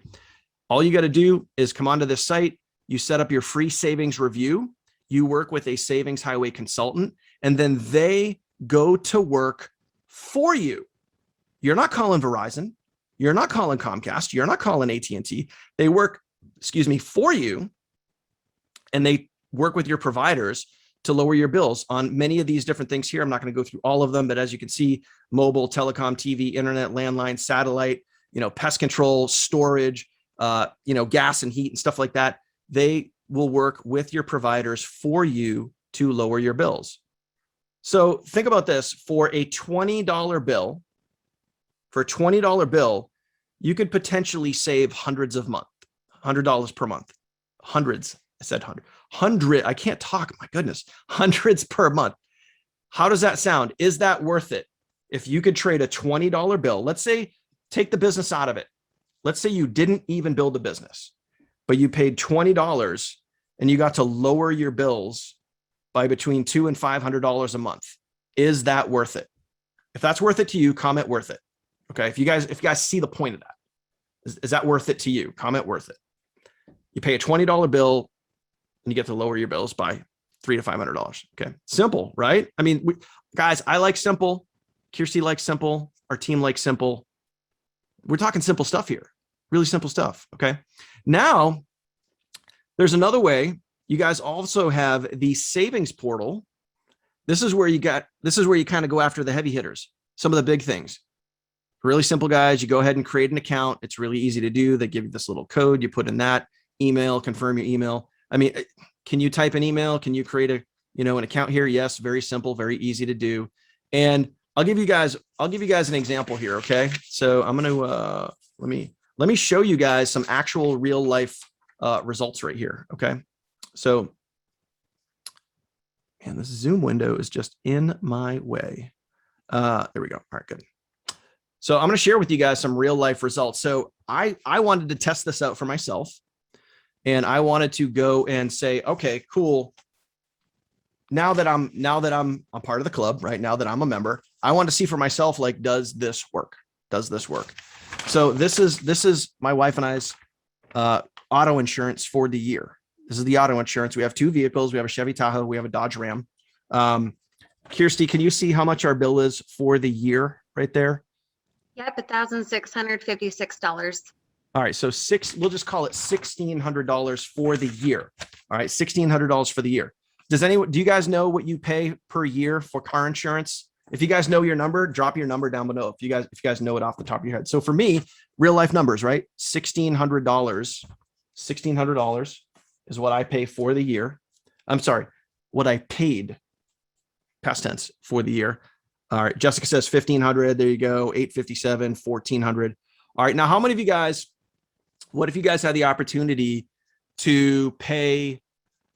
All you got to do is come onto this site. You set up your free savings review. You work with a savings highway consultant, and then they go to work for you. You're not calling Verizon. You're not calling Comcast. You're not calling AT&T. They work, for you. And they work with your providers to lower your bills on many of these different things here. I'm not going to go through all of them, but as you can see, mobile, telecom, TV, internet, landline, satellite, pest control, storage, gas and heat and stuff like that. They will work with your providers for you to lower your bills. So think about this: for a $20 bill, you could potentially save hundreds of month, $100 per month, hundreds. I said 100. I can't talk. My goodness, hundreds per month. How does that sound? Is that worth it? If you could trade a $20 bill, let's say, take the business out of it. Let's say you didn't even build the business, but you paid $20 and you got to lower your bills by between $200 and $500 a month. Is that worth it? If that's worth it to you, comment worth it. Okay. If you guys see the point of that, is that worth it to you? Comment worth it. You pay a $20 bill and you get to lower your bills by $300 to $500. Okay. Simple, right? I mean, guys, I like simple. Kirsty likes simple. Our team likes simple. We're talking simple stuff here, really simple stuff. Okay. Now there's another way. You guys also have the savings portal. This is where you kind of go after the heavy hitters, some of the big things. Really simple, guys. You go ahead and create an account. It's really easy to do. They give you this little code. You put in that email, confirm your email. I mean, can you type an email? Can you create an account here? Yes. Very simple, very easy to do. And I'll give you guys an example here. Okay. So I'm going to, let me show you guys some actual real life results right here. Okay. So, and this Zoom window is just in my way. There we go. All right, good. So I'm going to share with you guys some real life results. So I wanted to test this out for myself, and I wanted to go and say, okay, cool. Now that I'm a part of the club, right? Now that I'm a member, I want to see for myself, like, does this work? Does this work? So this is my wife and I's auto insurance for the year. This is the auto insurance. We have two vehicles. We have a Chevy Tahoe. We have a Dodge Ram. Kirsty, can you see how much our bill is for the year right there? Yep, $1,656. All right. So we'll just call it $1,600 for the year. All right. $1,600 for the year. Do you guys know what you pay per year for car insurance? If you guys know your number, drop your number down below. If you guys know it off the top of your head. So for me, real life numbers, right? $1,600 is what I pay for the year. I'm sorry, what I paid, past tense, for the year. All right. Jessica says 1,500. There you go. 857, 1,400. All right. Now, how many of you guys, what if you guys had the opportunity to pay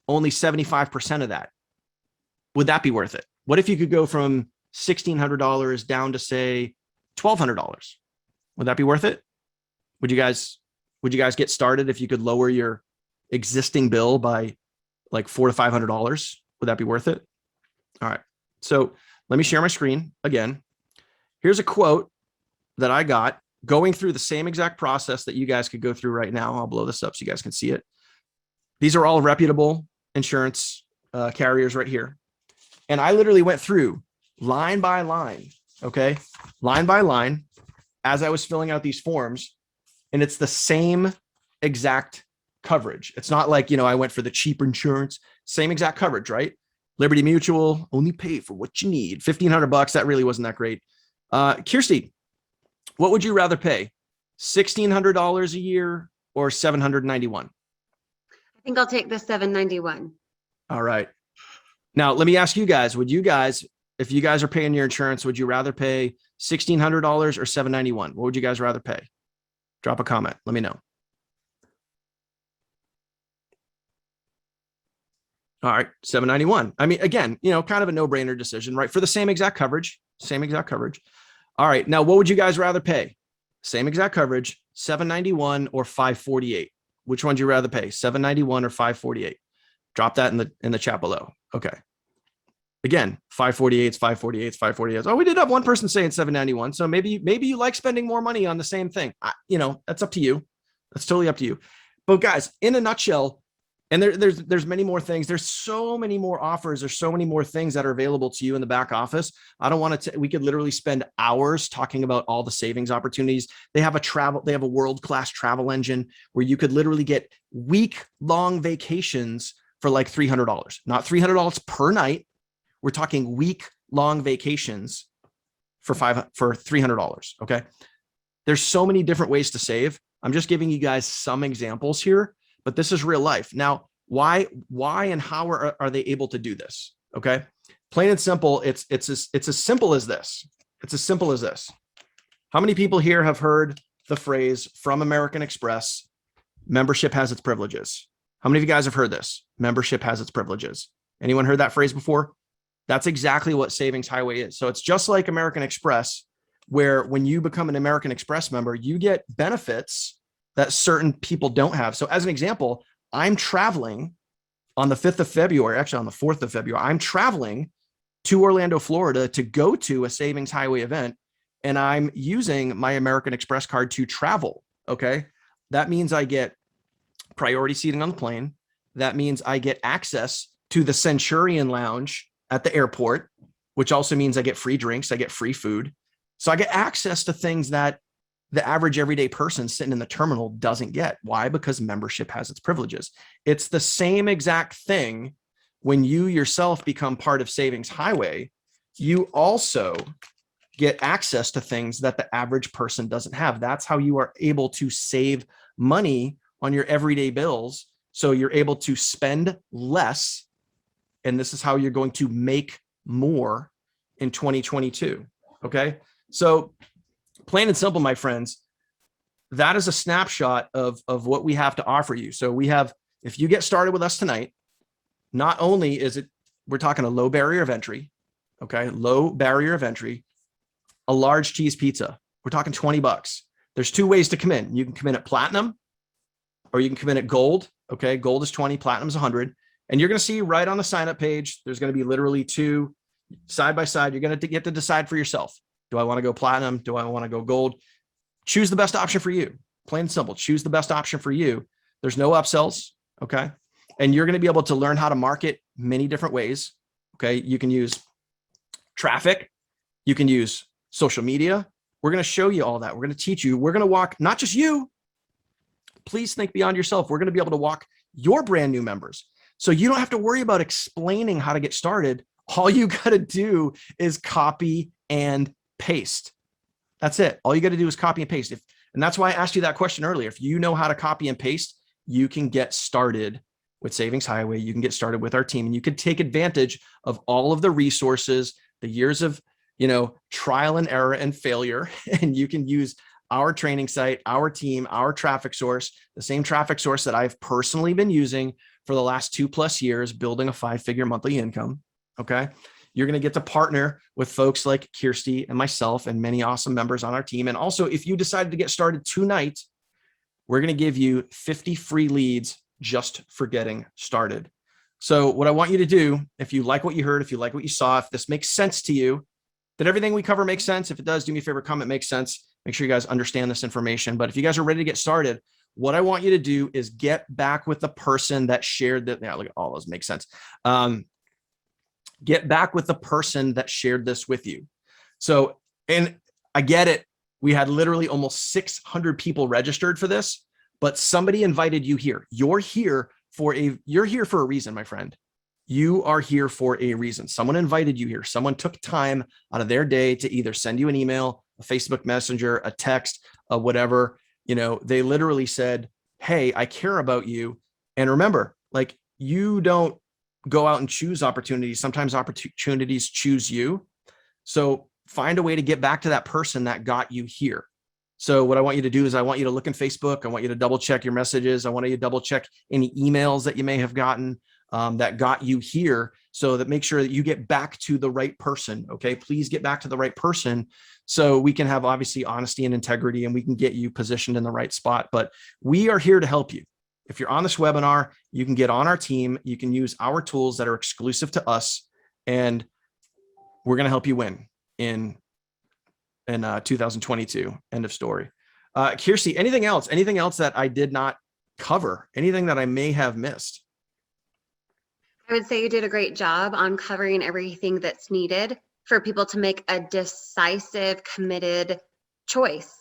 only 75% of that? Would that be worth it? What if you could go from $1,600 down to, say, $1,200? Would that be worth it? Would you guys get started if you could lower your existing bill by like $400 to $500? Would that be worth it? All right. So let me share my screen again. Here's a quote that I got going through the same exact process that you guys could go through right now. I'll blow this up so you guys can see it. These are all reputable insurance carriers right here. And I literally went through line by line, okay? Line by line as I was filling out these forms. And it's the same exact coverage. It's not like, I went for the cheap insurance, same exact coverage, right? Liberty Mutual, only pay for what you need. $1,500. That really wasn't that great. Kirsty, what would you rather pay? $1,600 a year or $791? I think I'll take the $791. All right. Now, let me ask you guys, if you guys are paying your insurance, would you rather pay $1,600 or $791? What would you guys rather pay? Drop a comment. Let me know. All right. $791. I mean, again, kind of a no-brainer decision, right? For the same exact coverage. All right. Now, what would you guys rather pay? Same exact coverage, $791 or $548. Which one would you rather pay? $791 or $548? Drop that in the chat below. Okay. Again, 548s, 548s, 548s. Oh, we did have one person saying 791. So maybe you like spending more money on the same thing. That's up to you. That's totally up to you. But guys, in a nutshell, and there's many more things. There's so many more offers. There's so many more things that are available to you in the back office. I don't want to, we could literally spend hours talking about all the savings opportunities. They have a world-class travel engine where you could literally get week-long vacations for like $300, not $300 per night. We're talking week-long vacations for $300. Okay. There's so many different ways to save. I'm just giving you guys some examples here, but this is real life. Now, why and how are they able to do this? Okay. Plain and simple. It's as simple as this. It's as simple as this. How many people here have heard the phrase from American Express, membership has its privileges? How many of you guys have heard this? Membership has its privileges. Anyone heard that phrase before? That's exactly what Savings Highway is. So it's just like American Express, where when you become an American Express member, you get benefits that certain people don't have. So as an example, I'm traveling on the 5th of February, actually on the 4th of February, I'm traveling to Orlando, Florida to go to a Savings Highway event, and I'm using my American Express card to travel. Okay. That means I get priority seating on the plane. That means I get access to the Centurion Lounge at the airport, which also means I get free drinks, I get free food. So I get access to things that the average everyday person sitting in the terminal doesn't get. Why? Because membership has its privileges. It's the same exact thing when you yourself become part of Savings Highway. You also get access to things that the average person doesn't have. That's how you are able to save money on your everyday bills. So you're able to spend less. And this is how you're going to make more in 2022. Okay. So plain and simple, my friends, that is a snapshot of what we have to offer you. So we have, if you get started with us tonight, not only is it, we're talking a low barrier of entry. Okay. Low barrier of entry, a large cheese pizza. We're talking $20. There's two ways to come in. You can come in at platinum or you can come in at gold. Okay. Gold is 20, platinum is 100. And you're going to see right on the sign up page, there's going to be literally two side by side. You're going to get to decide for yourself. Do I want to go platinum? Do I want to go gold? Choose the best option for you. Plain and simple. Choose the best option for you. There's no upsells. Okay. And you're going to be able to learn how to market many different ways. Okay. You can use traffic. You can use social media. We're going to show you all that. We're going to teach you. We're going to walk, not just you. Please think beyond yourself. We're going to be able to walk your brand new members. So you don't have to worry about explaining how to get started. All you got to do is copy and paste. That's it. All you got to do is copy and paste. And that's why I asked you that question earlier. If you know how to copy and paste, you can get started with Savings Highway. You can get started with our team, and you can take advantage of all of the resources, the years of, trial and error and failure. And you can use our training site, our team, our traffic source, the same traffic source that I've personally been using for the last 2+ years, building a 5-figure monthly income. Okay. You're going to get to partner with folks like Kirsty and myself and many awesome members on our team. And also, if you decided to get started tonight, we're going to give you 50 free leads just for getting started. So what I want you to do, if you like what you heard, if you like what you saw, if this makes sense to you, did everything we cover make sense? If it does, do me a favor, comment makes sense. Make sure you guys understand this information. But if you guys are ready to get started, what I want you to do is get back with the person that shared that. Yeah, look at all those make sense. Get back with the person that shared this with you. So, and I get it. We had literally almost 600 people registered for this, but somebody invited you here. You're here for a reason, my friend. You are here for a reason. Someone invited you here. Someone took time out of their day to either send you an email, a Facebook Messenger, a text, whatever. They literally said, hey, I care about you. And remember, like, you don't go out and choose opportunities. Sometimes opportunities choose you. So find a way to get back to that person that got you here. So what I want you to do is I want you to look in Facebook. I want you to double check your messages. I want you to double check any emails that you may have gotten that got you here, so that make sure that you get back to the right person. Okay. Please get back to the right person so we can have obviously honesty and integrity, and we can get you positioned in the right spot. But we are here to help you. If you're on this webinar, you can get on our team. You can use our tools that are exclusive to us, and we're going to help you win in 2022. End of story. Kirsty, anything else that I did not cover? Anything that I may have missed? I would say you did a great job on covering everything that's needed for people to make a decisive, committed choice.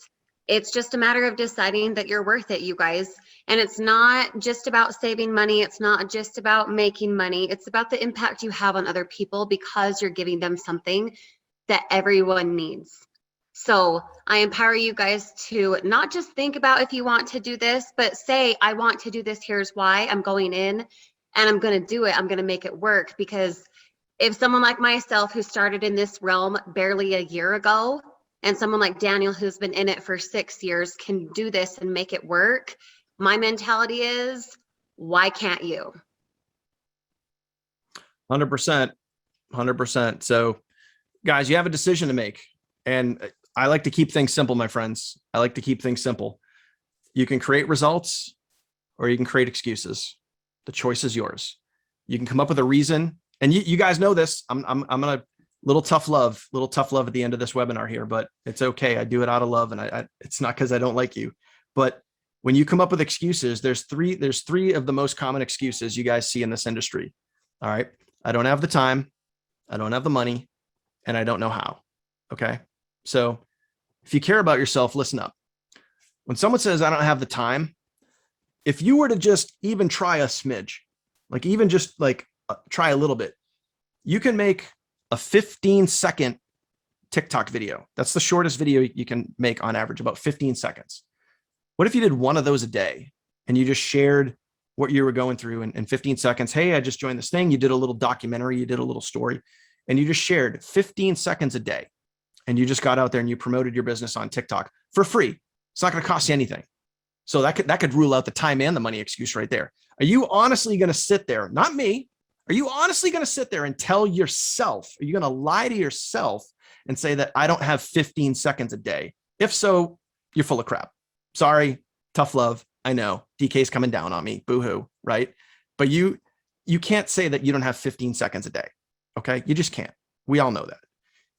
It's just a matter of deciding that you're worth it, you guys. And it's not just about saving money. It's not just about making money. It's about the impact you have on other people because you're giving them something that everyone needs. So I empower you guys to not just think about if you want to do this, but say, I want to do this. Here's why. I'm going in and I'm going to do it. I'm going to make it work. Because if someone like myself who started in this realm barely a year ago, and someone like Daniel who's been in it for 6 years can do this and make it work, my mentality is, why can't you? 100%. 100%. So guys, you have a decision to make. And I like to keep things simple, my friends. I like to keep things simple. You can create results or you can create excuses. The choice is yours. You can come up with a reason. And you guys know this. I'm going to little tough love at the end of this webinar here, but it's okay. I do it out of love. And it's not because I don't like you, but when you come up with excuses, there's three of the most common excuses you guys see in this industry. All right. I don't have the time. I don't have the money, and I don't know how. Okay. So if you care about yourself, listen up. When someone says, I don't have the time, if you were to just even try a smidge, like even just like try a little bit, you can make a 15-second TikTok video. That's the shortest video you can make on average, about 15 seconds. What if you did one of those a day and you just shared what you were going through in 15 seconds? Hey, I just joined this thing. You did a little documentary, you did a little story, and you just shared 15 seconds a day. And you just got out there and you promoted your business on TikTok for free. It's not going to cost you anything. So that could rule out the time and the money excuse right there. Are you honestly going to sit there? Not me. Are you honestly going to sit there and tell yourself, are you going to lie to yourself and say that I don't have 15 seconds a day? If so, you're full of crap. Sorry, tough love. I know DK's coming down on me. Boo-hoo, right? But you can't say that you don't have 15 seconds a day. Okay. You just can't. We all know that.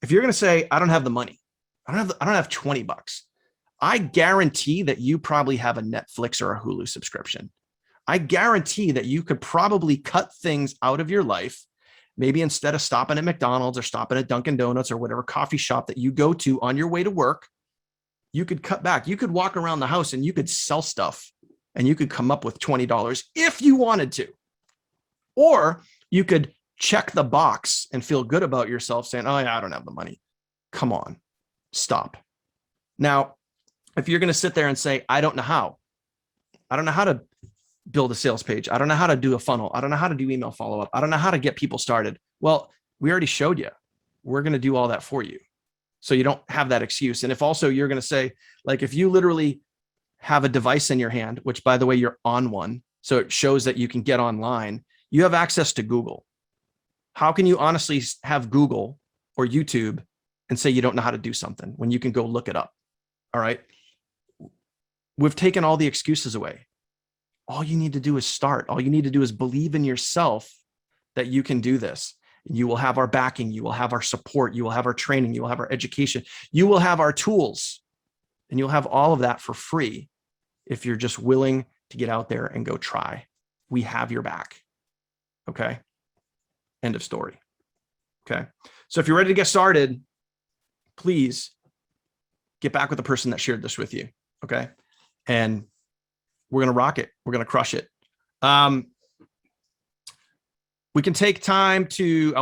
If you're going to say, I don't have the money, I don't have $20, I guarantee that you probably have a Netflix or a Hulu subscription. I guarantee that you could probably cut things out of your life. Maybe instead of stopping at McDonald's or stopping at Dunkin' Donuts or whatever coffee shop that you go to on your way to work, you could cut back. You could walk around the house and you could sell stuff and you could come up with $20 if you wanted to. Or you could check the box and feel good about yourself saying, oh yeah, I don't have the money. Come on, stop. Now, if you're going to sit there and say, I don't know how to build a sales page. I don't know how to do a funnel. I don't know how to do email follow-up. I don't know how to get people started. Well, we already showed you. We're going to do all that for you. So you don't have that excuse. And if also you're going to say, like, if you literally have a device in your hand, which by the way, you're on one, so it shows that you can get online, you have access to Google. How can you honestly have Google or YouTube and say you don't know how to do something when you can go look it up? All right. We've taken all the excuses away. All you need to do is start. All you need to do is believe in yourself that you can do this. You will have our backing. You will have our support. You will have our training. You will have our education. You will have our tools, and you'll have all of that for free if you're just willing to get out there and go try. We have your back. Okay. End of story. Okay. So if you're ready to get started, please get back with the person that shared this with you. Okay. And we're going to rock it. We're going to crush it. We can take time to,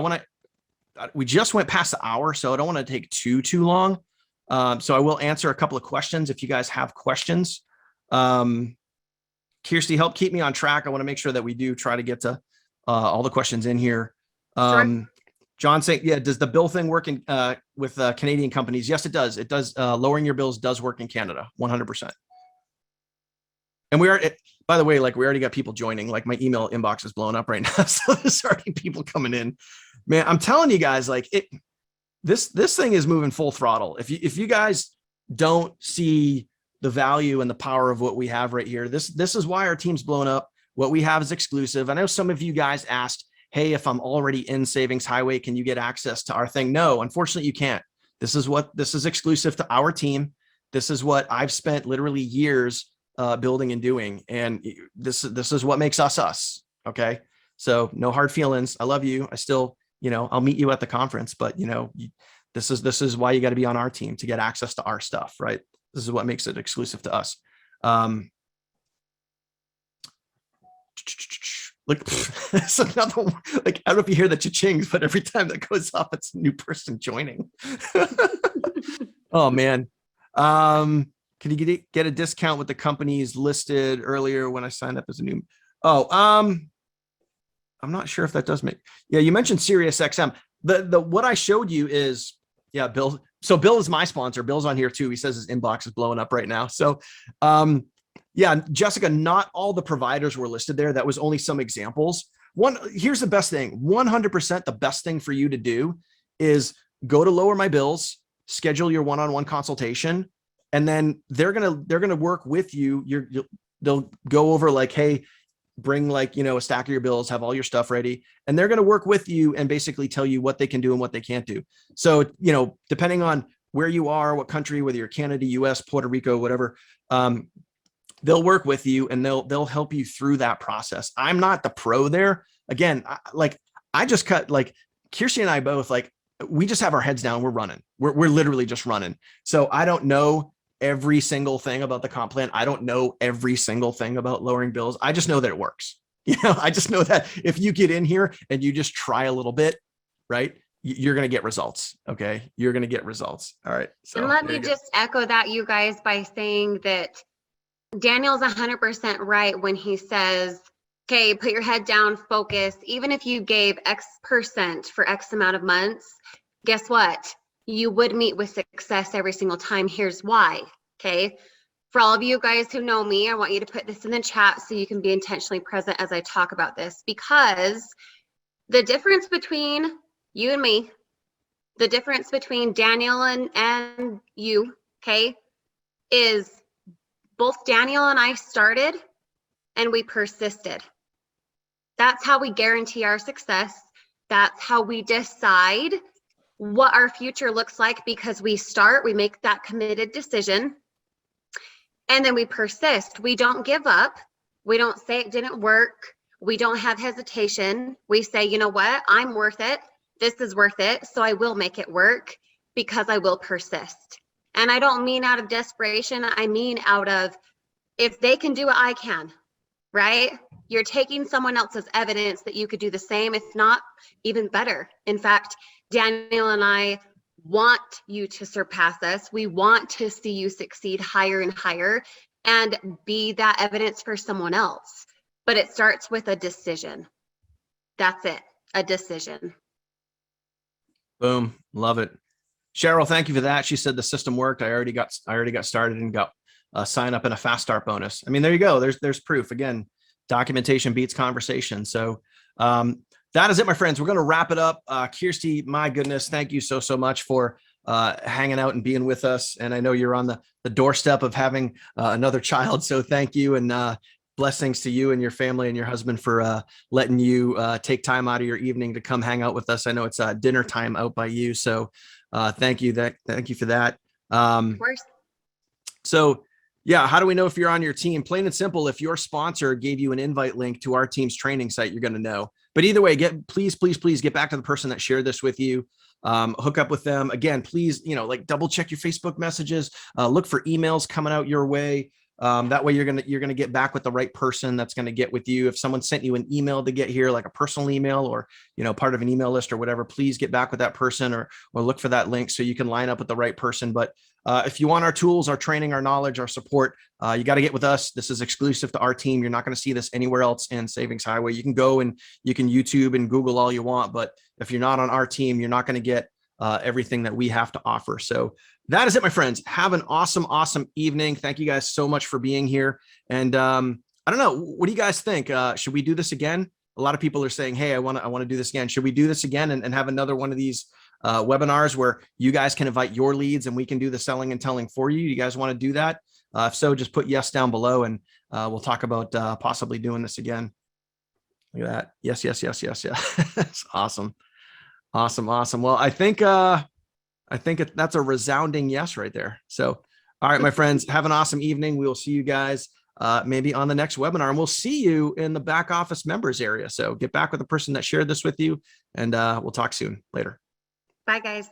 we just went past the hour, so I don't want to take too long. So I will answer a couple of questions if you guys have questions. Kirsty, help keep me on track. I want to make sure that we do try to get to all the questions in here. Sure. John saying, yeah, does the bill thing work in, with Canadian companies? Yes, it does. It does. Lowering your bills does work in Canada, 100%. And we are, by the way, like we already got people joining, like my email inbox is blowing up right now. So there's already people coming in, man. I'm telling you guys, like this thing is moving full throttle. If you guys don't see the value and the power of what we have right here, this is why our team's blown up. What we have is exclusive. I know some of you guys asked, hey, if I'm already in Savings Highway, can you get access to our thing? No, unfortunately, you can't. This is exclusive to our team. This is what I've spent literally years building and doing. And this is what makes us us. Okay. So no hard feelings. I love you. I still, I'll meet you at the conference, but this is why you got to be on our team to get access to our stuff, right? This is what makes it exclusive to us. Look, it's another one. Like, I don't know if you hear the cha-chings, but every time that goes off, it's a new person joining. Oh man. Can you get a discount with the companies listed earlier when I signed up as a new? Oh, I'm not sure if that does make. Yeah, you mentioned Sirius XM. The what I showed you is, yeah, Bill. So Bill is my sponsor. Bill's on here too. He says his inbox is blowing up right now. So, yeah, Jessica, not all the providers were listed there. That was only some examples. Here's the best thing. 100% the best thing for you to do is go to Lower My Bills, schedule your one-on-one consultation, and then they're gonna work with you. They'll go over like, hey, bring like, a stack of your bills, have all your stuff ready, and they're going to work with you and basically tell you what they can do and what they can't do. So, depending on where you are, what country, whether you're Canada, US, Puerto Rico, whatever, they'll work with you and they'll help you through that process. I'm not the pro there. Again, I just cut, like Kirsty and I both, like, we just have our heads down. We're running. We're literally just running. So I don't know every single thing about the comp plan. I don't know every single thing about lowering bills. I just know that it works. I just know that if you get in here and you just try a little bit, right, you're going to get results. Okay. You're going to get results. All right. So and let me just echo that, you guys, by saying that Daniel's 100% right when he says, okay, put your head down, focus. Even if you gave X% for X amount of months, guess what? You would meet with success every single time. Here's why. Okay. For all of you guys who know me, I want you to put this in the chat so you can be intentionally present as I talk about this, because the difference between you and me, the difference between Daniel and you, okay, is both Daniel and I started and we persisted. That's how we guarantee our success. That's how we decide what our future looks like, because we start, we make that committed decision, and then we persist. We don't give up. We don't say it didn't work. We don't have hesitation. We say, you know what? I'm worth it. This is worth it. So I will make it work because I will persist. And I don't mean out of desperation. I mean out of, if they can do it, I can, right? You're taking someone else's evidence that you could do the same, if not even better. In fact, Daniel and I want you to surpass us. We want to see you succeed higher and higher and be that evidence for someone else. But it starts with a decision. That's it, a decision. Boom. Love it. Cheryl, thank you for that. She said the system worked. I already got started and got a sign up and a fast start bonus. I mean, there you go. There's proof. Again, documentation beats conversation. So that is it, my friends. We're going to wrap it up. Kirsty, my goodness, thank you so much for hanging out and being with us. And I know you're on the doorstep of having another child. So thank you. And blessings to you and your family and your husband for letting you take time out of your evening to come hang out with us. I know it's dinner time out by you. So thank you. Thank you for that. Of course. So yeah, how do we know if you're on your team? Plain and simple, if your sponsor gave you an invite link to our team's training site, you're going to know. But either way, please get back to the person that shared this with you. Hook up with them. Again, please, like double check your Facebook messages, look for emails coming out your way. That way you're gonna get back with the right person that's gonna get with you. If someone sent you an email to get here, like a personal email or part of an email list or whatever, please get back with that person or look for that link so you can line up with the right person. But if you want our tools, our training, our knowledge, our support, you got to get with us. This is exclusive to our team. You're not going to see this anywhere else in Savings Highway. You can go and you can YouTube and Google all you want, but if you're not on our team, you're not going to get everything that we have to offer. So that is it, my friends. Have an awesome evening. Thank you guys so much for being here. And I don't know, what do you guys think? Should we do this again? A lot of people are saying, hey, I want to do this again. Should we do this again and have another one of these webinars where you guys can invite your leads and we can do the selling and telling for you? You guys want to do that? If so, just put yes down below and we'll talk about possibly doing this again. Look at that. Yes, yes, yes, yes, yes. That's awesome. Awesome, awesome. Well, I think that's a resounding yes right there. So, all right, my friends, have an awesome evening. We will see you guys maybe on the next webinar, and we'll see you in the back office members area. So get back with the person that shared this with you, and we'll talk soon. Later. Bye, guys.